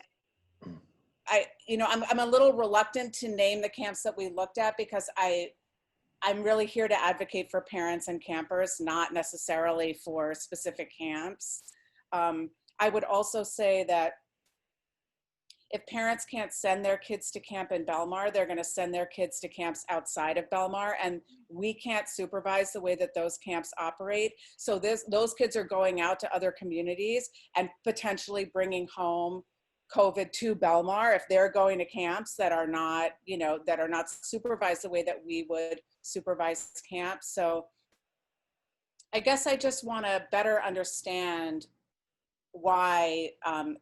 I'm a little reluctant to name the camps that we looked at because I'm really here to advocate for parents and campers, not necessarily for specific camps. I would also say that if parents can't send their kids to camp in Belmar, they're going to send their kids to camps outside of Belmar, and we can't supervise the way that those camps operate. So those kids are going out to other communities and potentially bringing home COVID to Belmar if they're going to camps that are not, that are not supervised the way that we would supervise camps. So I guess I just want to better understand why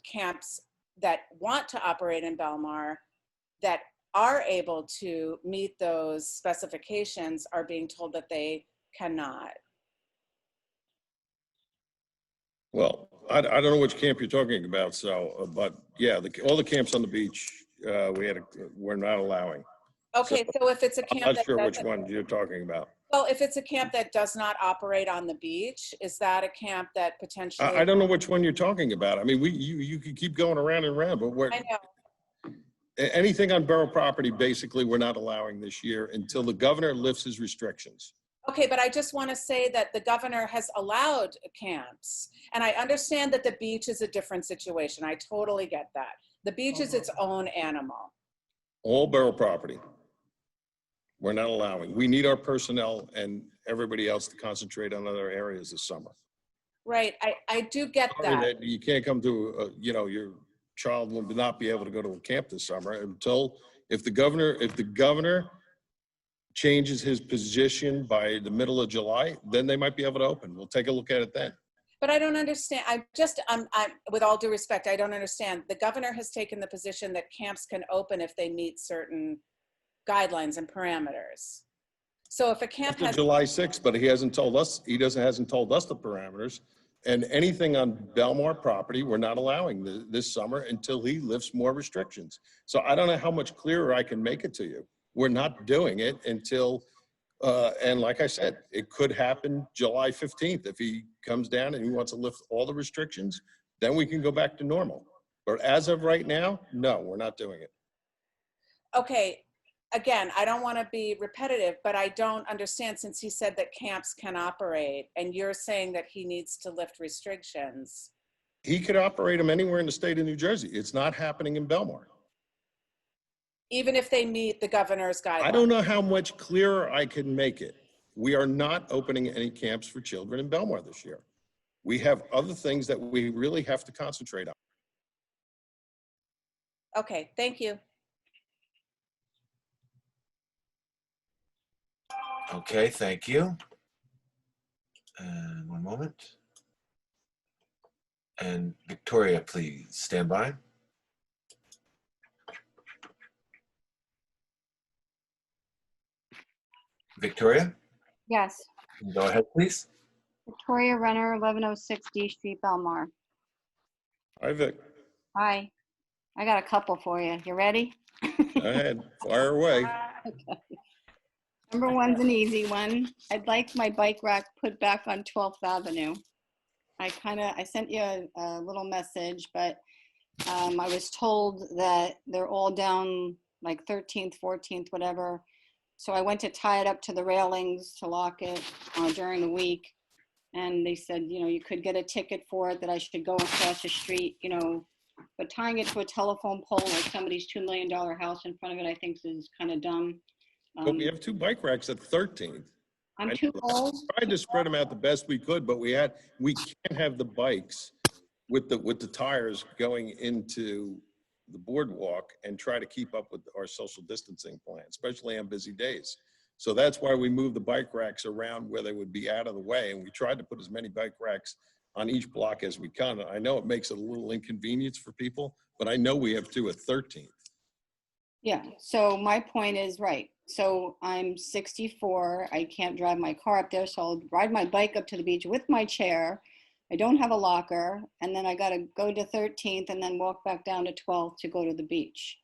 camps that want to operate in Belmar that are able to meet those specifications are being told that they cannot. Well, I don't know which camp you're talking about, so, but yeah, all the camps on the beach, we're not allowing. Okay, so if it's a camp I'm not that sure which doesn't- one you're talking about. Well, if it's a camp that does not operate on the beach, is that a camp that potentially? I don't know which one you're talking about. I mean, you could keep going around and around, but I know. anything on borough property, basically, we're not allowing this year until the governor lifts his restrictions. Okay, but I just want to say that the governor has allowed camps. And I understand that the beach is a different situation. I totally get that. The beach is its own animal. All borough property, we're not allowing. We need our personnel and everybody else to concentrate on other areas this summer. Right, I do get Sorry that. that you can't come to, your child will not be able to go to a camp this summer until, if the governor changes his position by the middle of July, then they might be able to open. We'll take a look at it then. But I don't understand. I'm with all due respect, I don't understand. The governor has taken the position that camps can open if they meet certain guidelines and parameters. So if a camp Until has, July 6th, but he hasn't told us the parameters. And anything on Belmar property, we're not allowing this summer until he lifts more restrictions. So I don't know how much clearer I can make it to you. We're not doing it until, and like I said, it could happen July 15th. If he comes down and he wants to lift all the restrictions, then we can go back to normal. But as of right now, no, we're not doing it. okay, again, I don't want to be repetitive, but I don't understand since he said that camps can operate and you're saying that he needs to lift restrictions. He could operate them anywhere in the state of New Jersey. It's not happening in Belmar. Even if they meet the governor's guidelines. I don't know how much clearer I can make it. We are not opening any camps for children in Belmar this year. We have other things that we really have to concentrate on. Okay, thank you. Okay, thank you. And one moment. And Victoria, please stand by. Victoria, Yes. go ahead, please. Victoria Renner, 1106 D Street, Belmar. Hi, Vic. Hi. I got a couple for you. You ready? Go ahead. Fire away. Okay. Number one's an easy one. I'd like my bike rack put back on 12th Avenue. I sent you a little message, but I was told that they're all down like 13th, 14th, whatever. So I went to tie it up to the railings to lock it during the week. And they said, you could get a ticket for it, that I should go across the street, but tying it to a telephone pole like somebody's $2 million house in front of it, I think is kind of dumb. But we have two bike racks at 13th. On two poles. Tried to spread them out the best we could, but we can't have the bikes with the tires going into the boardwalk and try to keep up with our social distancing plan, especially on busy days. So that's why we moved the bike racks around where they would be out of the way. And we tried to put as many bike racks on each block as we can. I know it makes it a little inconvenience for people, but I know we have two at 13th. Yeah, so my point is, right, so I'm 64, I can't drive my car up there, so I'll ride my bike up to the beach with my chair. I don't have a locker, and then I gotta go to 13th and then walk back down to 12th to go to the beach.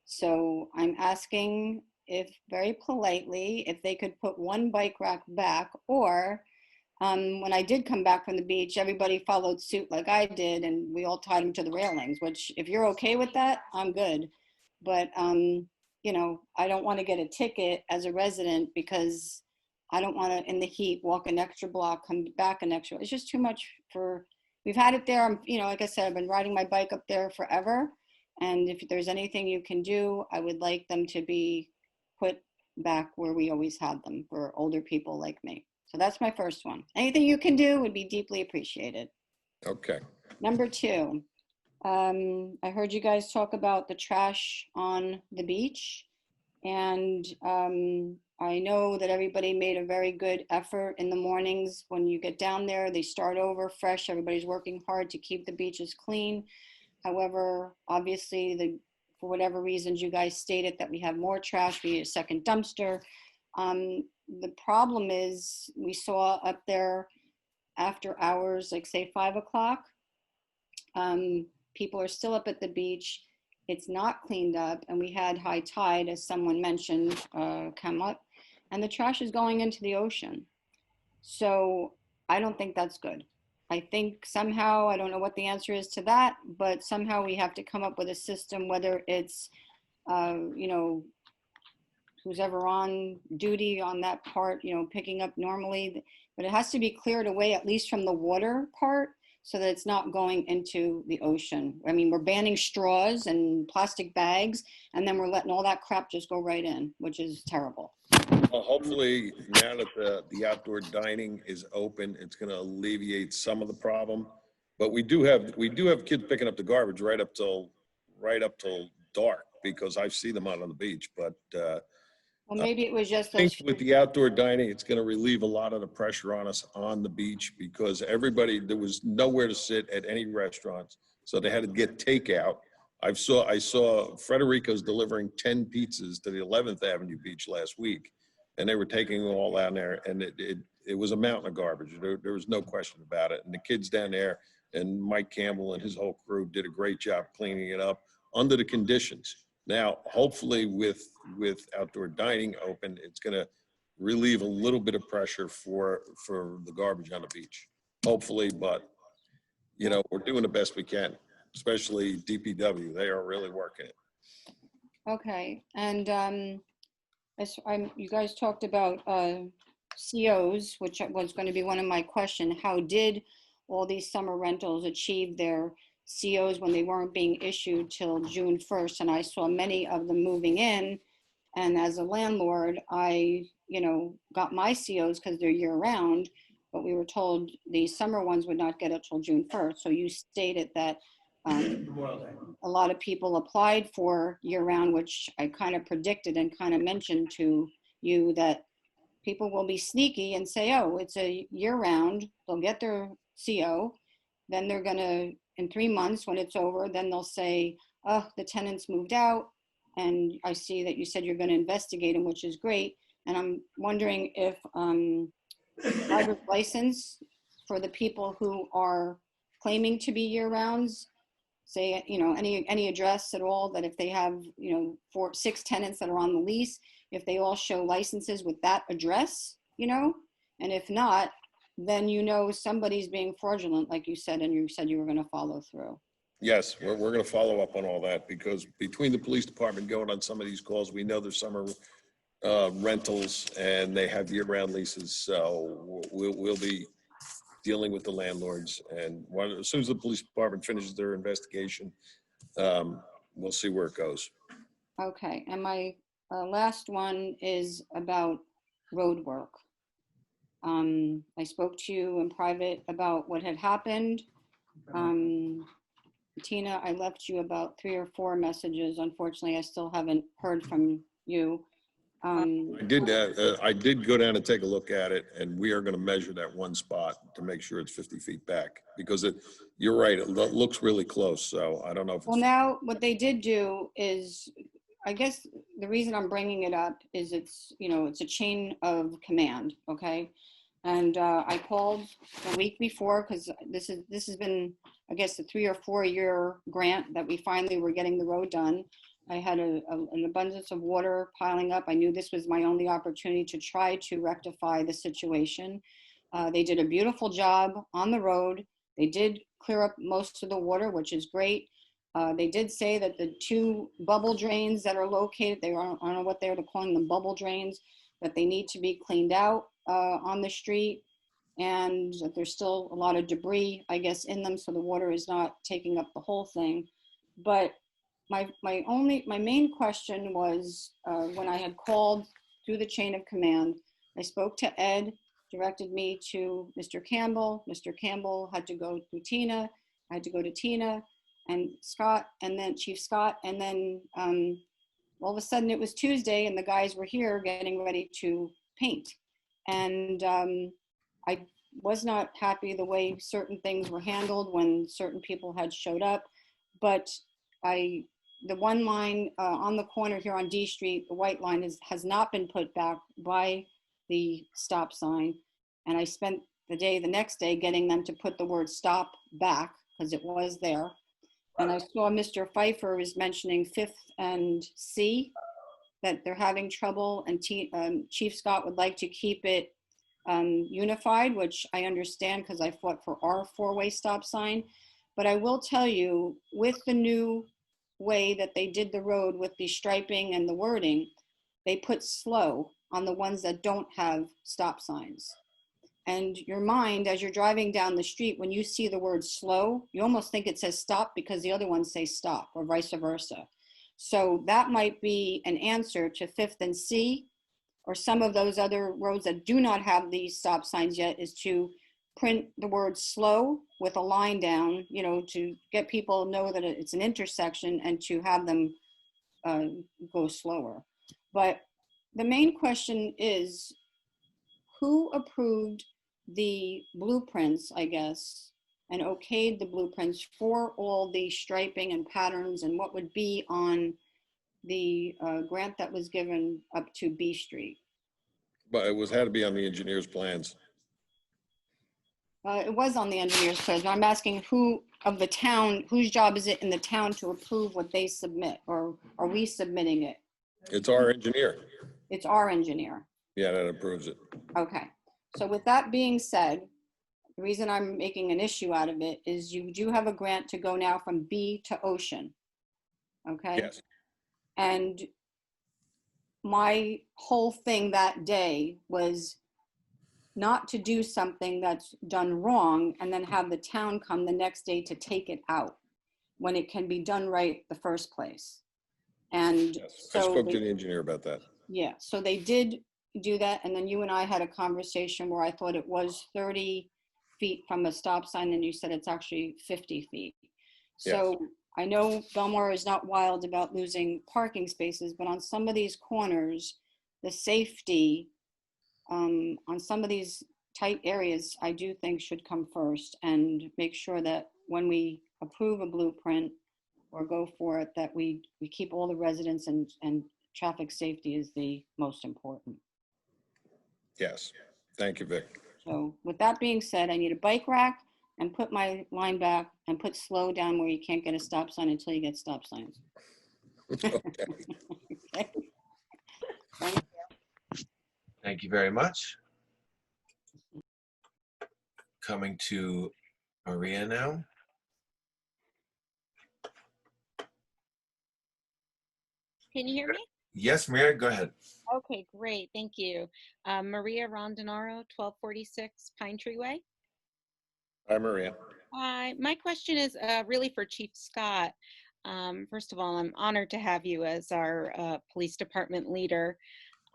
So I'm asking if, very politely, if they could put one bike rack back, or when I did come back from the beach, everybody followed suit like I did, and we all tied them to the railings, which if you're okay with that, I'm good. But, you know, I don't want to get a ticket as a resident because I don't want to, in the heat, walk an extra block, come back an extra. It's just too much for, we've had it there. You know, like I said, I've been riding my bike up there forever. And if there's anything you can do, I would like them to be put back where we always had them for older people like me. So that's my first one. Anything you can do would be deeply appreciated. Okay. Number two, I heard you guys talk about the trash on the beach. And I know that everybody made a very good effort in the mornings. When you get down there, they start over fresh. Everybody's working hard to keep the beaches clean. However, obviously, for whatever reasons you guys stated that we have more trash, we need a second dumpster. The problem is we saw up there after hours, like say 5 o'clock, people are still up at the beach. It's not cleaned up, and we had high tide, as someone mentioned, come up, and the trash is going into the ocean. So I don't think that's good. I think somehow, I don't know what the answer is to that, but somehow we have to come up with a system, whether it's, you know, who's ever on duty on that part, you know, picking up normally, but it has to be cleared away at least from the water part so that it's not going into the ocean. I mean, we're banning straws and plastic bags, and then we're letting all that crap just go right in, which is terrible. Well, hopefully now that the outdoor dining is open, it's going to alleviate some of the problem. But we do have kids picking up the garbage right up till dark, because I see them out on the beach. But Well, maybe it was just I think those. with the outdoor dining, it's going to relieve a lot of the pressure on us on the beach, because there was nowhere to sit at any restaurants, so they had to get takeout. I saw Frederico's delivering 10 pizzas to the 11th Avenue beach last week, and they were taking them all down there, and it was a mountain of garbage. There was no question about it. And the kids down there and Mike Campbell and his whole crew did a great job cleaning it up under the conditions. Now, hopefully with outdoor dining open, it's going to relieve a little bit of pressure for the garbage on the beach. Hopefully, but you know, we're doing the best we can, especially DPW. They are really working it. Okay, and you guys talked about COs, which was going to be one of my questions. How did all these summer rentals achieve their COs when they weren't being issued till June 1st? And I saw many of them moving in. And as a landlord, I, you know, got my COs because they're year round, but we were told the summer ones would not get it till June 1st. So you stated that a lot of people applied for year round, which I kind of predicted and kind of mentioned to you that people will be sneaky and say, oh, it's a year round. They'll get their CO. Then they're going to, in 3 months when it's over, then they'll say, oh, the tenants moved out. And I see that you said you're going to investigate them, which is great. And I'm wondering if driver's license for the people who are claiming to be year rounds, say, you know, any address at all, that if they have, you know, 6 tenants that are on the lease, if they all show licenses with that address, you know, and if not, then you know somebody's being fraudulent, like you said, and you said you were going to follow through. Yes, we're going to follow up on all that, because between the police department going on some of these calls, we know there's summer rentals and they have year-round leases. So we'll be dealing with the landlords, and as soon as the police department finishes their investigation, we'll see where it goes. Okay, and my last one is about road work. I spoke to you in private about what had happened. Tina, I left you about 3 or 4 messages. Unfortunately, I still haven't heard from you. I did go down and take a look at it, and we are going to measure that one spot to make sure it's 50 feet back, because you're right, it looks really close. So I don't know if Well, now what they did do is I guess the reason I'm bringing it up is it's, it's a chain of command, okay? And I called the week before because this has been, I guess, a 3 or 4 year grant that we finally were getting the road done. I had an abundance of water piling up. I knew this was my only opportunity to try to rectify the situation. They did a beautiful job on the road. They did clear up most of the water, which is great. They did say that the 2 bubble drains that are located, I don't know what they're calling them, bubble drains, that they need to be cleaned out on the street, and that there's still a lot of debris, I guess, in them, so the water is not taking up the whole thing. But my main question was when I had called through the chain of command, I spoke to Ed, directed me to Mr. Campbell. Mr. Campbell had to go through Tina. I had to go to Tina and Scott, and then Chief Scott, and then all of a sudden it was Tuesday and the guys were here getting ready to paint. And I was not happy the way certain things were handled when certain people had showed up, but the one line on the corner here on D Street, the white line has not been put back by the stop sign. And I spent the next day getting them to put the word stop back because it was there. And I saw Mr. Pfeiffer is mentioning 5th and C, that they're having trouble, and Chief Scott would like to keep it unified, which I understand because I fought for our 4-way stop sign. But I will tell you, with the new way that they did the road with the striping and the wording, they put slow on the ones that don't have stop signs. And your mind, as you're driving down the street, when you see the word slow, you almost think it says stop because the other ones say stop, or vice versa. So that might be an answer to 5th and C, or some of those other roads that do not have these stop signs yet, is to print the word slow with a line down, to get people to know that it's an intersection and to have them go slower. But the main question is, who approved the blueprints, I guess, and okayed the blueprints for all the striping and patterns and what would be on the grant that was given up to B Street? But it had to be on the engineer's plans. It was on the engineer's plans. I'm asking who of the town, whose job is it in the town to approve what they submit, or are we submitting it? It's our engineer. It's our engineer. Yeah, that approves it. Okay. So with that being said, the reason I'm making an issue out of it is you do have a grant to go now from B to Ocean. Okay? Yes. And my whole thing that day was not to do something that's done wrong and then have the town come the next day to take it out when it can be done right the first place. And Yes. so I spoke to the engineer about that. yeah, so they did do that. And then you and I had a conversation where I thought it was 30 feet from a stop sign, and you said it's actually 50 feet. So yes. I know Belmar is not wild about losing parking spaces, but on some of these corners, the safety on some of these tight areas, I do think should come first, and make sure that when we approve a blueprint or go for it, that we keep all the residents and traffic safety is the most important. Yes. Thank you, Vic. So with that being said, I need a bike rack and put my line back and put slow down where you can't get a stop sign until you get stop signs. Okay. Okay. Thank you. Thank you very much. Coming to Maria now. Can you hear me? Yes, Maria, go ahead. Okay, great. Thank you. Maria Rondinaro, 1246 Pine Tree Way. Hi, Maria. Hi. My question is really for Chief Scott. First of all, I'm honored to have you as our police department leader.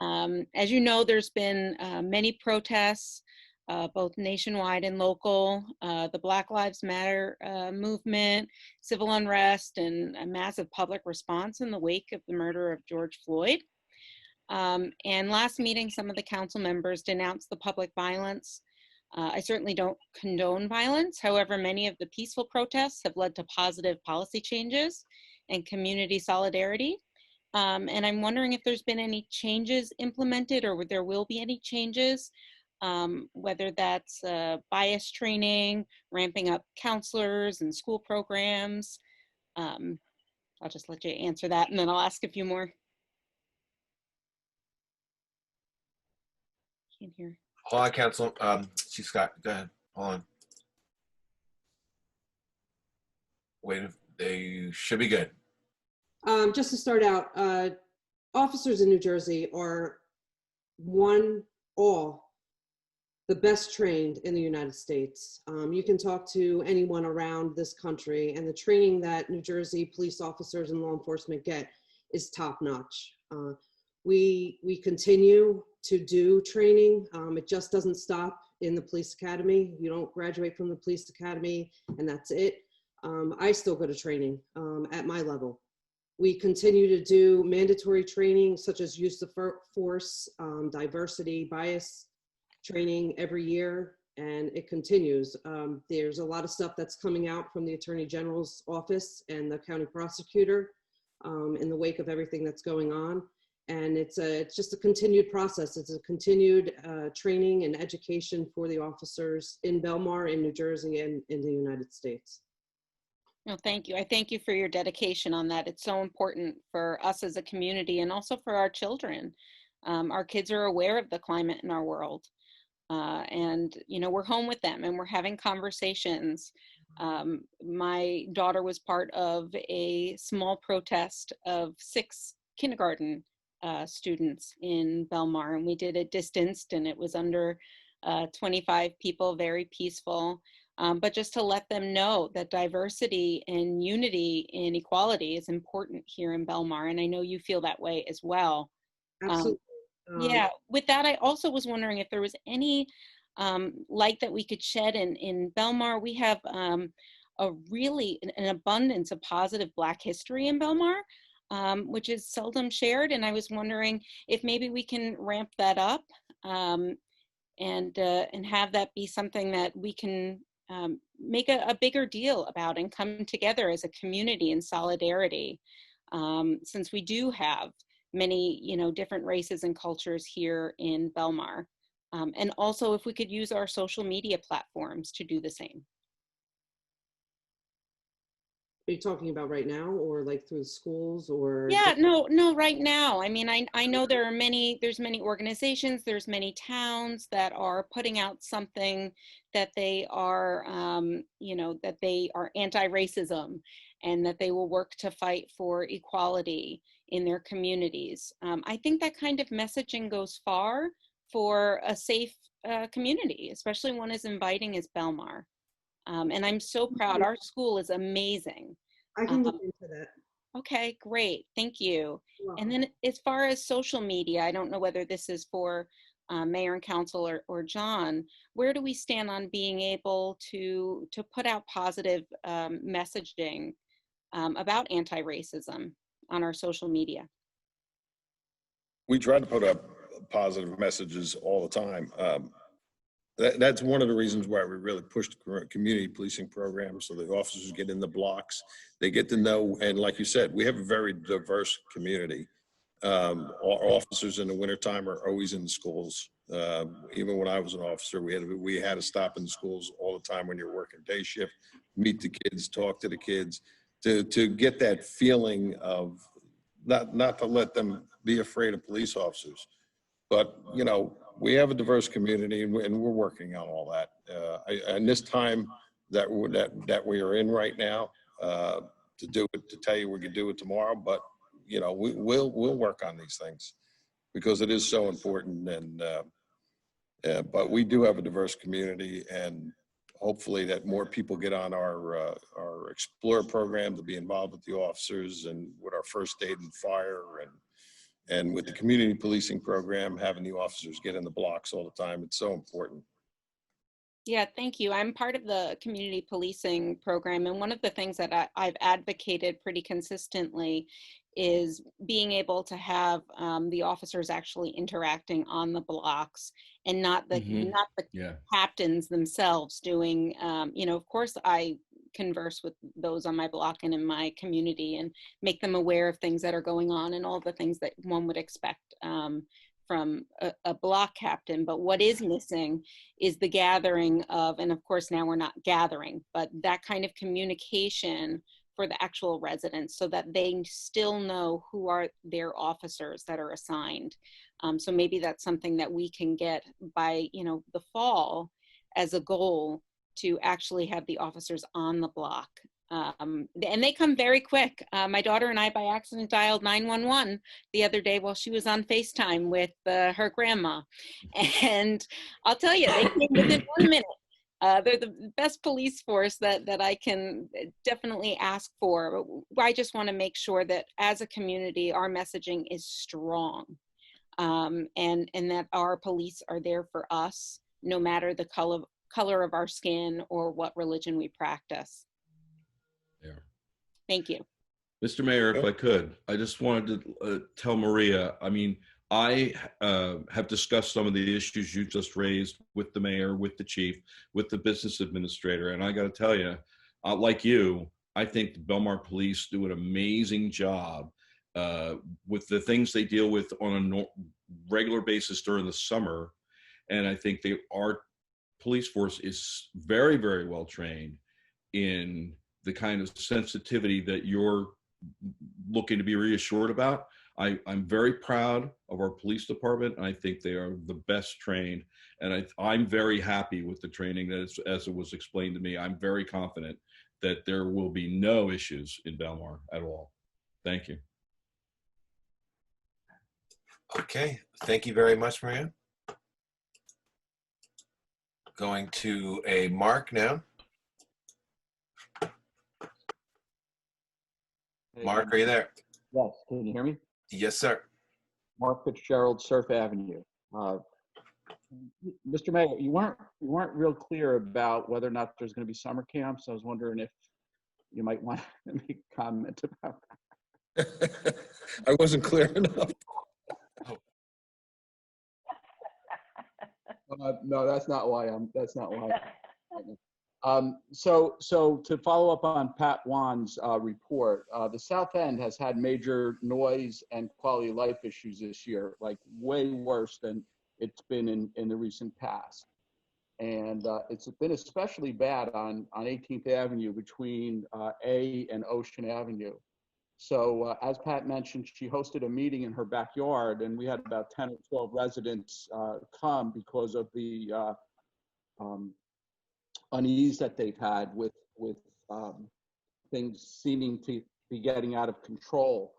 As you know, there's been many protests, both nationwide and local, the Black Lives Matter movement, civil unrest, and a massive public response in the wake of the murder of George Floyd. And last meeting, some of the council members denounced the public violence. I certainly don't condone violence. However, many of the peaceful protests have led to positive policy changes and community solidarity. And I'm wondering if there's been any changes implemented or there will be any changes, whether that's bias training, ramping up counselors and school programs. I'll just let you answer that and then I'll ask a few more. Can't hear. Hold on, Council. Chief Scott, go ahead. Hold on. Wait, they should be good. Just to start out, officers in New Jersey are all the best trained in the United States. You can talk to anyone around this country, and the training that New Jersey police officers and law enforcement get is top notch. We continue to do training. It just doesn't stop in the police academy. You don't graduate from the police academy and that's it. I still go to training at my level. We continue to do mandatory training such as use of force, diversity, bias training every year, and it continues. There's a lot of stuff that's coming out from the Attorney General's office and the county prosecutor in the wake of everything that's going on. And it's just a continued process. It's a continued training and education for the officers in Belmar, in New Jersey, and in the United States. No, thank you. I thank you for your dedication on that. It's so important for us as a community and also for our children. Our kids are aware of the climate in our world. And, you know, we're home with them and we're having conversations. My daughter was part of a small protest of 6 kindergarten students in Belmar, and we did it distanced, and it was under 25 people, very peaceful. But just to let them know that diversity and unity and equality is important here in Belmar, and I know you feel that way as well. Absolutely. Yeah, with that, I also was wondering if there was any light that we could shed in Belmar. We have a really an abundance of positive Black history in Belmar, which is seldom shared. And I was wondering if maybe we can ramp that up and have that be something that we can make a bigger deal about and come together as a community in solidarity, since we do have many, you know, different races and cultures here in Belmar. And also if we could use our social media platforms to do the same. Are you talking about right now, or like through the schools, or? Yeah, no, right now. I mean, I know there's many organizations, there's many towns that are putting out something that they are, you know, that they are anti-racism and that they will work to fight for equality in their communities. I think that kind of messaging goes far for a safe community, especially one as inviting as Belmar. And I'm so proud. Our school is amazing. I can look into that. Okay, great. Thank you. And then as far as social media, I don't know whether this is for Mayor and Council or John, where do we stand on being able to put out positive messaging about anti-racism on our social media? We try to put up positive messages all the time. That's one of the reasons why we really pushed the community policing program, so the officers get in the blocks, they get to know, and like you said, we have a very diverse community. Our officers in the wintertime are always in the schools. Even when I was an officer, we had to stop in the schools all the time when you're working day shift, meet the kids, talk to the kids, to get that feeling of not to let them be afraid of police officers. But, you know, we have a diverse community, and we're working on all that. And this time that we are in right now, to tell you we could do it tomorrow, but you know, we'll work on these things because it is so important. And but we do have a diverse community, and hopefully that more people get on our Explore program to be involved with the officers and with our first aid and fire, and with the community policing program, having the officers get in the blocks all the time. It's so important. Yeah, thank you. I'm part of the community policing program, and one of the things that I've advocated pretty consistently is being able to have the officers actually interacting on the blocks and not the not the captains themselves doing, of course I converse with those on my block and in my community and make them aware of things that are going on and all the things that one would expect from a block captain. But what is missing is the gathering of, and of course now we're not gathering, but that kind of communication for the actual residents so that they still know who are their officers that are assigned. So maybe that's something that we can get by, the fall as a goal to actually have the officers on the block. And they come very quick. My daughter and I by accident dialed 911 the other day while she was on FaceTime with her grandma. And I'll tell you, they came within 1 minute. They're the best police force that I can definitely ask for. I just want to make sure that as a community, our messaging is strong, and that our police are there for us, no matter the color of our skin or what religion we practice. Yeah. Thank you. Mr. Mayor, if I could, I just wanted to tell Maria, I mean, I have discussed some of the issues you just raised with the mayor, with the chief, with the business administrator. And I got to tell you, like you, I think the Belmar police do an amazing job with the things they deal with on a regular basis during the summer. And I think our police force is very, very well trained in the kind of sensitivity that you're looking to be reassured about. I'm very proud of our police department, and I think they are the best trained. And I'm very happy with the training that as it was explained to me. I'm very confident that there will be no issues in Belmar at all. Thank you. Okay, thank you very much, Maria. Going to a Mark now. Mark, are you there? Yes, can you hear me? Yes, sir. Mark Fitzgerald, Surf Avenue. Mr. Mayor, you weren't real clear about whether or not there's going to be summer camps. I was wondering if you might want to make a comment about that. I wasn't clear enough. No, that's not why. So to follow up on Pat Wan's report, the South End has had major noise and quality of life issues this year, like way worse than it's been in the recent past. And it's been especially bad on 18th Avenue between A and Ocean Avenue. So as Pat mentioned, she hosted a meeting in her backyard, and we had about 10 or 12 residents come because of the unease that they've had with things seeming to be getting out of control.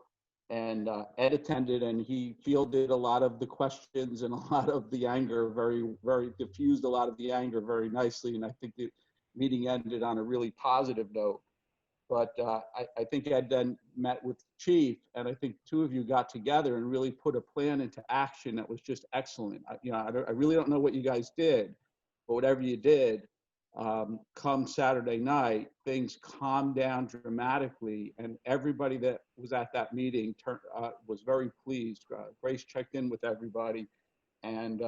And Ed attended, and he fielded a lot of the questions and a lot of the anger, very diffused a lot of the anger very nicely. And I think the meeting ended on a really positive note. But I think Ed then met with the chief, and I think two of you got together and really put a plan into action that was just excellent. I really don't know what you guys did, but whatever you did, come Saturday night, things calmed down dramatically, and everybody that was at that meeting was very pleased. Grace checked in with everybody, and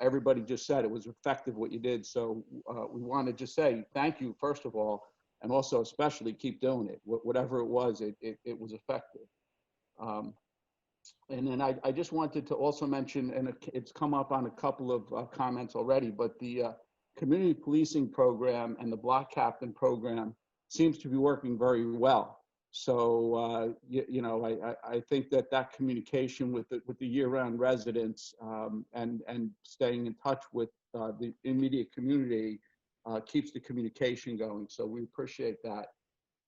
everybody just said it was effective what you did. So we want to just say thank you, first of all, and also especially keep doing it. Whatever it was, it was effective. And then I just wanted to also mention, and it's come up on a couple of comments already, but the community policing program and the block captain program seems to be working very well. So, I think that communication with the year-round residents and staying in touch with the immediate community keeps the communication going. So we appreciate that.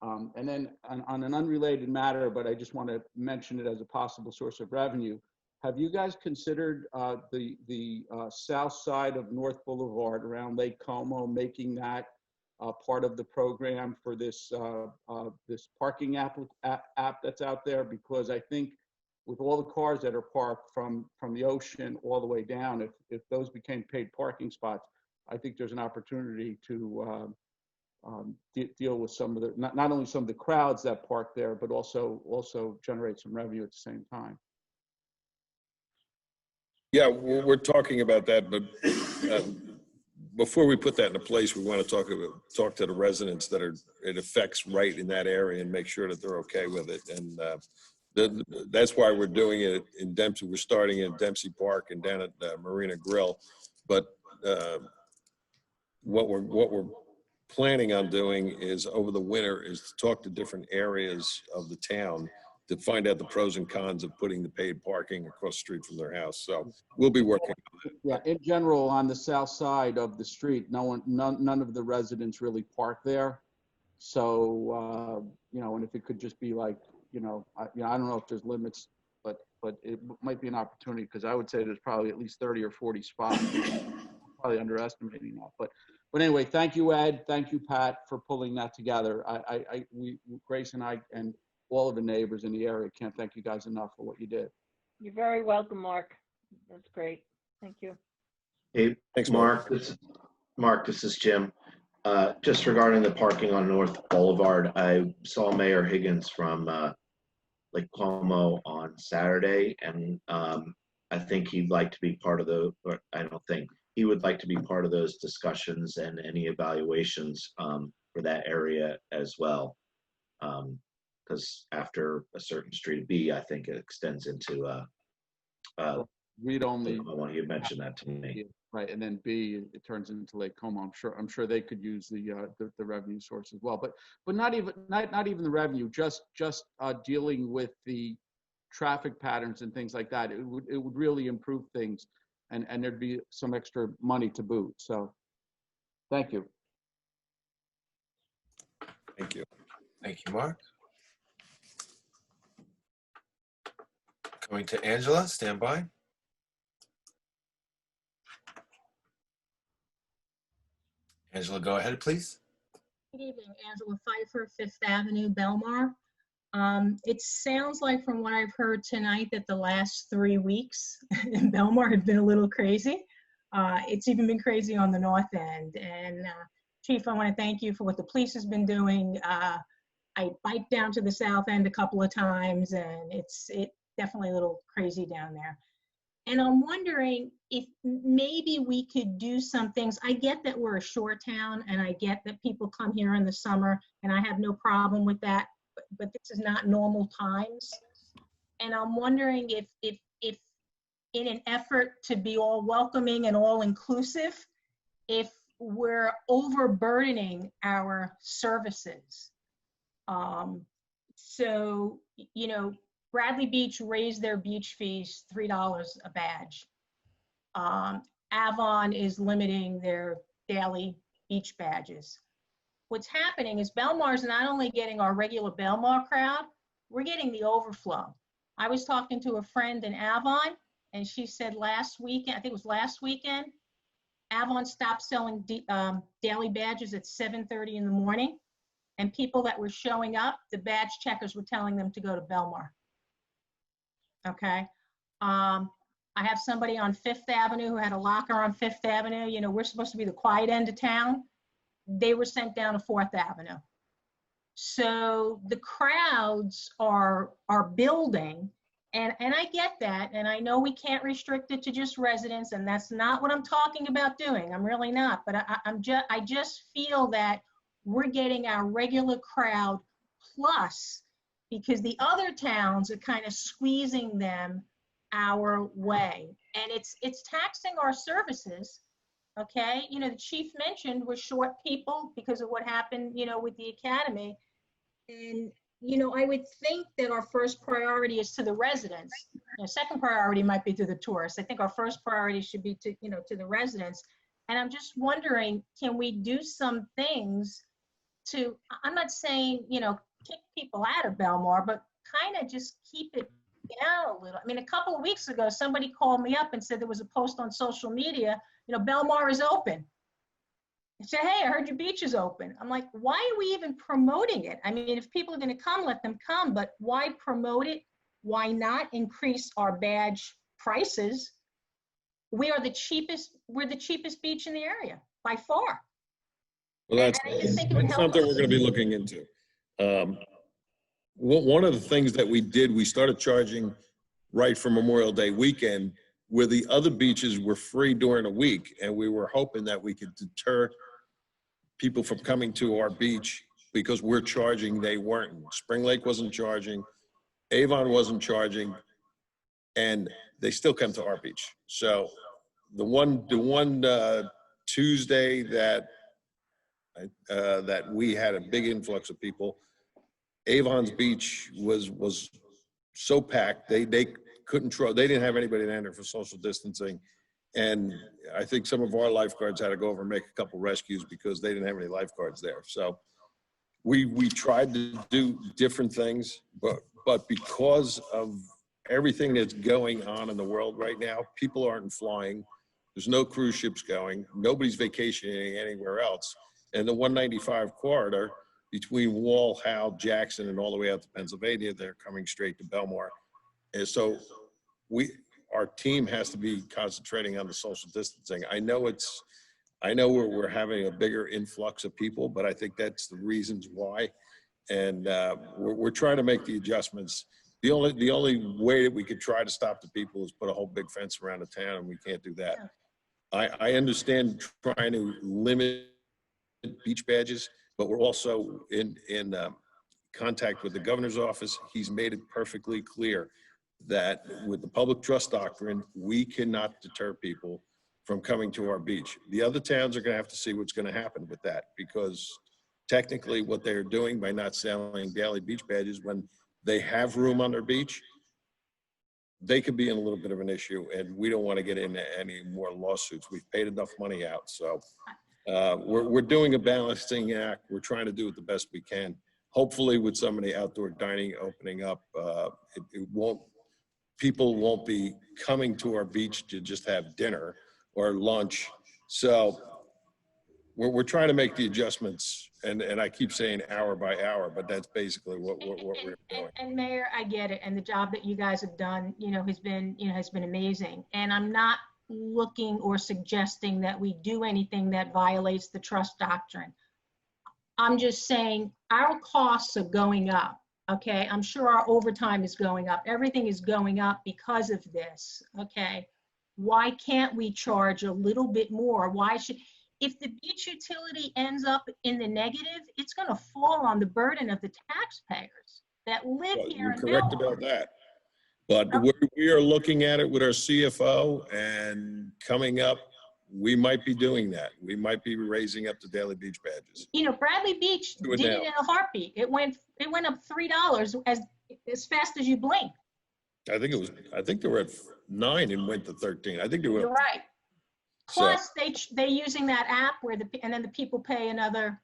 And then on an unrelated matter, but I just want to mention it as a possible source of revenue. Have you guys considered the south side of North Boulevard around Lake Como, making that part of the program for this this parking app that's out there? Because I think with all the cars that are parked from the ocean all the way down, if those became paid parking spots, I think there's an opportunity to deal with some of the, not only some of the crowds that park there, but also generate some revenue at the same time. Yeah, we're talking about that, but before we put that into place, we want to talk to the residents that it affects right in that area and make sure that they're okay with it. And that's why we're doing it in Dempsey. We're starting in Dempsey Park and down at Marina Grill. But what we're planning on doing is over the winter is to talk to different areas of the town to find out the pros and cons of putting the paid parking across the street from their house. So we'll be working on that. Yeah, in general, on the south side of the street, none of the residents really park there. So, and if it could just be like, I don't know if there's limits, but it might be an opportunity, because I would say there's probably at least 30 or 40 spots. Probably underestimating that, but anyway, thank you, Ed. Thank you, Pat, for pulling that together. Grace and I and all of the neighbors in the area can't thank you guys enough for what you did. You're very welcome, Mark. That's great. Thank you. Hey, thanks, Mark. This is Jim. Just regarding the parking on North Boulevard, I saw Mayor Higgins from Lake Como on Saturday, and I think he'd like to be part of he would like to be part of those discussions and any evaluations for that area as well. Because after a certain street B, I think it extends into read only. You had mentioned that to me. Right, and then B, it turns into Lake Como. I'm sure they could use the revenue source as well, but not even the revenue, just dealing with the traffic patterns and things like that. It would really improve things, and there'd be some extra money to boot. So, thank you. Thank you. Thank you, Mark. Going to Angela, stand by. Angela, go ahead, please. Good evening, Angela Pfeiffer, Fifth Avenue, Belmar. It sounds like from what I've heard tonight that the last 3 weeks in Belmar have been a little crazy. It's even been crazy on the north end. And Chief, I want to thank you for what the police has been doing. I biked down to the south end a couple of times, and it's definitely a little crazy down there. And I'm wondering if maybe we could do some things. I get that we're a shore town, and I get that people come here in the summer, and I have no problem with that, but this is not normal times. And I'm wondering if in an effort to be all welcoming and all inclusive, if we're overburdening our services. So, Bradley Beach raised their beach fees $3 a badge. Avon is limiting their daily beach badges. What's happening is Belmar's not only getting our regular Belmar crowd, we're getting the overflow. I was talking to a friend in Avon, and she said last weekend, I think it was last weekend, Avon stopped selling daily badges at 7:30 in the morning, and people that were showing up, the badge checkers were telling them to go to Belmar. Okay. I have somebody on Fifth Avenue who had a locker on Fifth Avenue. We're supposed to be the quiet end of town. They were sent down to Fourth Avenue. So the crowds are building, and I get that, and I know we can't restrict it to just residents, and that's not what I'm talking about doing. I'm really not, but I just feel that we're getting our regular crowd plus, because the other towns are kind of squeezing them our way, and it's taxing our services. Okay, the chief mentioned we're short people because of what happened, with the academy, and I would think that our first priority is to the residents. Second priority might be to the tourists. I think our first priority should be to to the residents, and I'm just wondering, can we do some things to? I'm not saying kick people out of Belmar, but kind of just keep it down a little. I mean, a couple of weeks ago, somebody called me up and said there was a post on social media, Belmar is open. I said, hey, I heard your beach is open. I'm like, why are we even promoting it? I mean, if people are going to come, let them come, but why promote it? Why not increase our badge prices? We're the cheapest beach in the area by far. Well, that's And I just think it would help something us. we're going to be looking into. One of the things that we did, we started charging right for Memorial Day weekend, where the other beaches were free during the week, and we were hoping that we could deter people from coming to our beach because we're charging, they weren't. Spring Lake wasn't charging, Avon wasn't charging, and they still come to our beach. So the one Tuesday that we had a big influx of people, Avon's beach was so packed, they couldn't they didn't have anybody to enter for social distancing. And I think some of our lifeguards had to go over and make a couple rescues because they didn't have any lifeguards there. So we tried to do different things, but because of everything that's going on in the world right now, people aren't flying. There's no cruise ships going. Nobody's vacationing anywhere else. And the 195 corridor between Wall, Howe, Jackson, and all the way out to Pennsylvania, they're coming straight to Belmar. And so our team has to be concentrating on the social distancing. I know we're having a bigger influx of people, but I think that's the reasons why. And we're trying to make the adjustments. The only way that we could try to stop the people is put a whole big fence around the town, and we can't do that. I understand trying to limit beach badges, but we're also in contact with the governor's office. He's made it perfectly clear that with the public trust doctrine, we cannot deter people from coming to our beach. The other towns are going to have to see what's going to happen with that, because technically what they're doing by not selling daily beach badges when they have room on their beach, they could be in a little bit of an issue, and we don't want to get into any more lawsuits. We've paid enough money out. So we're doing a balancing act. We're trying to do it the best we can. Hopefully with some of the outdoor dining opening up, people won't be coming to our beach to just have dinner or lunch. So we're trying to make the adjustments, and I keep saying hour by hour, but that's basically what we're doing. And Mayor, I get it, and the job that you guys have done, has been amazing. And I'm not looking or suggesting that we do anything that violates the trust doctrine. I'm just saying our costs are going up. Okay, I'm sure our overtime is going up. Everything is going up because of this. Okay, why can't we charge a little bit more? If the beach utility ends up in the negative, it's going to fall on the burden of the taxpayers that live here. You're correct about that. But we are looking at it with our CFO, and coming up, we might be doing that. We might be raising up the daily beach badges. Bradley Beach did it in a heartbeat. It went up $3 as fast as you blink. I think they were at 9 and went to 13. I think they were. You're right. Plus, they using that app and then the people pay another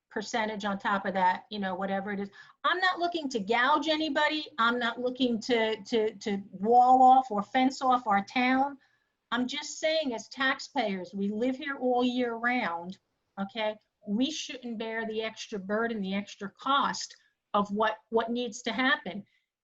percentage on top of that, whatever it is. I'm not looking to gouge anybody. I'm not looking to wall off or fence off our town. I'm just saying, as taxpayers, we live here all year round, okay? We shouldn't bear the extra burden, the extra cost of what needs to happen.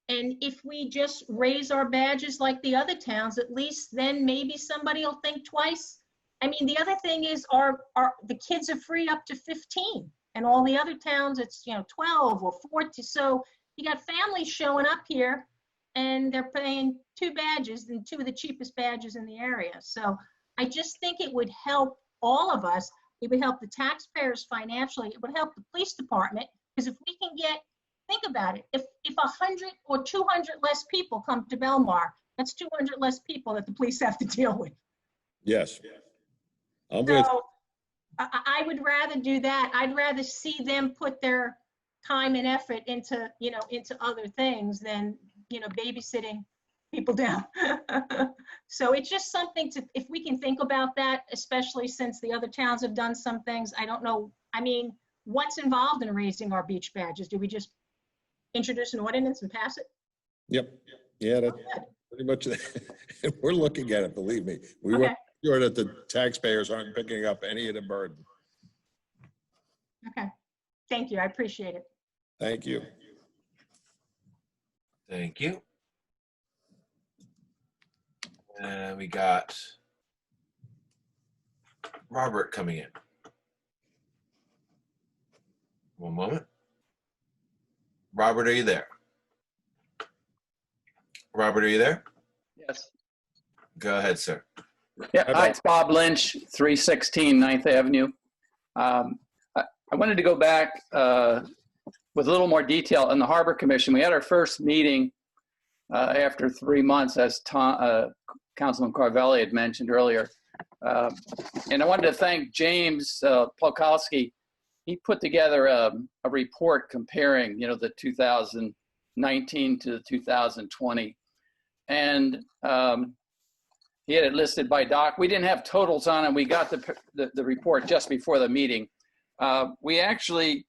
And if we just raise our badges like the other towns, at least then maybe somebody will think twice. I mean, the other thing is the kids are free up to 15, and all the other towns it's 12 or 14. So you got families showing up here, and they're paying 2 badges, and 2 of the cheapest badges in the area. So I just think it would help all of us. It would help the taxpayers financially. It would help the police department, because if we can think about it, if 100 or 200 less people come to Belmar, that's 200 less people that the police have to deal with. Yes. So I would rather do that. I'd rather see them put their time and effort into other things than, babysitting people down. So it's just something if we can think about that, especially since the other towns have done some things. I don't know. I mean, what's involved in raising our beach badges? Do we just introduce an ordinance and pass it? Yep. Yeah, that's pretty much it. We're looking at it, believe me. We want to make sure that the taxpayers aren't picking up any of the burden. Okay. Thank you. I appreciate it. Thank you. Thank you. And we got Robert coming in. One moment. Robert, are you there? Robert, are you there? Yes. Go ahead, sir. Yeah, hi, it's Bob Lynch, 316 9th Avenue. I wanted to go back with a little more detail on the Harbor Commission. We had our first meeting after 3 months, as Councilman Carvelli had mentioned earlier. And I wanted to thank James Polkowski. He put together a report comparing, the 2019 to the 2020. And he had it listed by doc. We didn't have totals on it. We got the report just before the meeting. We actually,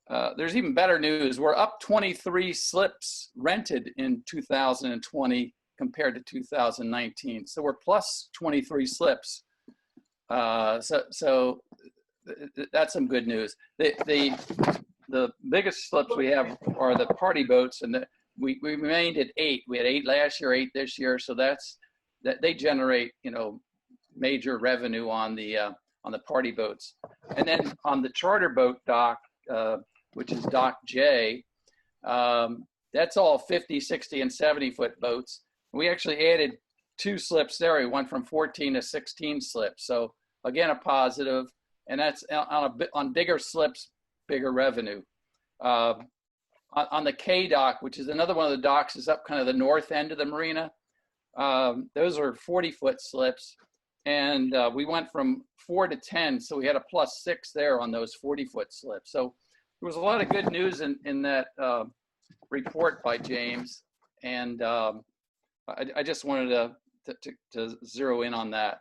there's even better news. We're up 23 slips rented in 2020 compared to 2019. So we're plus 23 slips. So that's some good news. The biggest slips we have are the party boats, and we remained at 8. We had 8 last year, 8 this year. So that they generate, major revenue on the party boats. And then on the charter boat dock, which is Dock J, that's all 50, 60, and 70-foot boats. We actually added 2 slips there. We went from 14 to 16 slips. So again, a positive, and that's on bigger slips, bigger revenue. On the K dock, which is another one of the docks, is up kind of the north end of the marina. Those are 40-foot slips, and we went from 4 to 10, so we had a +6 there on those 40-foot slips. So there was a lot of good news in that report by James, and I just wanted to zero in on that.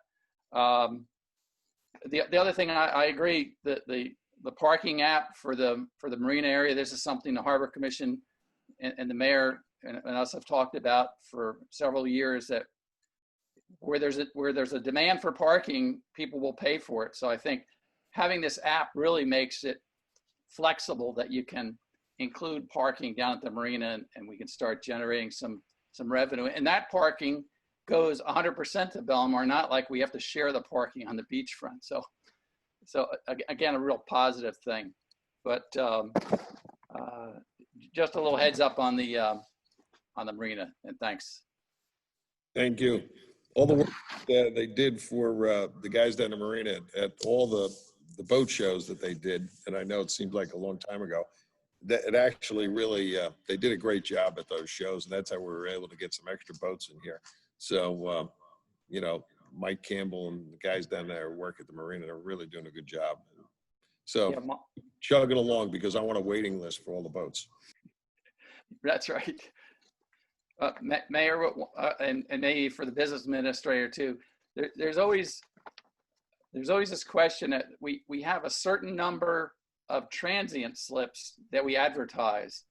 The other thing, I agree that the parking app for the marina area, this is something the Harbor Commission and the mayor and us have talked about for several years, that where there's a demand for parking, people will pay for it. So I think having this app really makes it flexible, that you can include parking down at the marina, and we can start generating some revenue. And that parking goes 100% to Belmar, not like we have to share the parking on the beachfront. So again, a real positive thing. But just a little heads up on the marina, and thanks. Thank you. All the work that they did for the guys down the marina at all the boat shows that they did, and I know it seemed like a long time ago, that it actually really, they did a great job at those shows, and that's how we were able to get some extra boats in here. So, Mike Campbell and the guys down there who work at the marina are really doing a good job. So chugging along, because I want a waiting list for all the boats. That's right. Mayor, and maybe for the business administrator too, there's always this question that we have a certain number of transient slips that we advertise,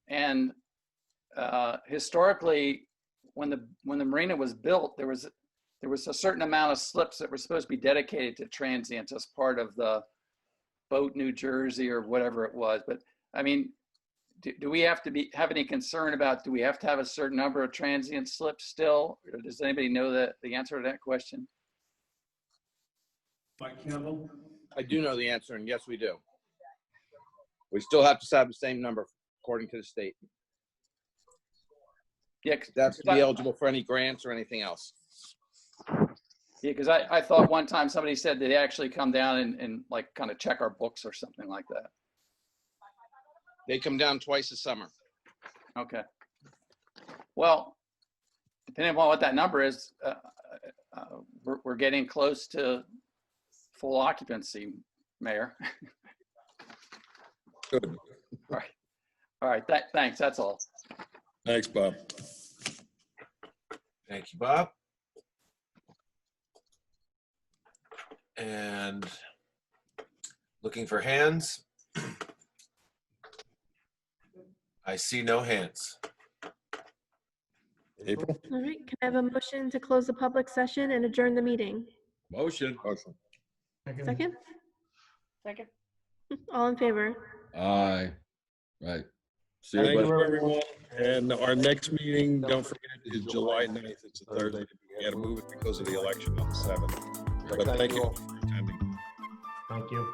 and historically, when the marina was built, there was a certain amount of slips that were supposed to be dedicated to transients as part of the Boat New Jersey or whatever it was. But I mean, do we have to have any concern about, do we have to have a certain number of transient slips still? Or does anybody know the answer to that question? Mike Campbell? I do know the answer, and yes, we do. We still have to have the same number according to the state. Yeah, that's to be eligible for any grants or anything else. Yeah, because I thought one time somebody said they actually come down and like kind of check our books or something like that. They come down twice a summer. Okay. Well, depending on what that number is, we're getting close to full occupancy, Mayor. Good. All right. Thanks. That's all. Thanks, Bob. Thank you, Bob. And looking for hands. I see no hands. April? All right, can I have a motion to close the public session and adjourn the meeting? Motion. Second? Second. All in favor? Aye. Right. See Thank everybody. you, everyone. And our next meeting, don't forget, is July 9th. It's a Thursday. We had to move it because of the election on the 7th. But thank you all for attending. Thank you.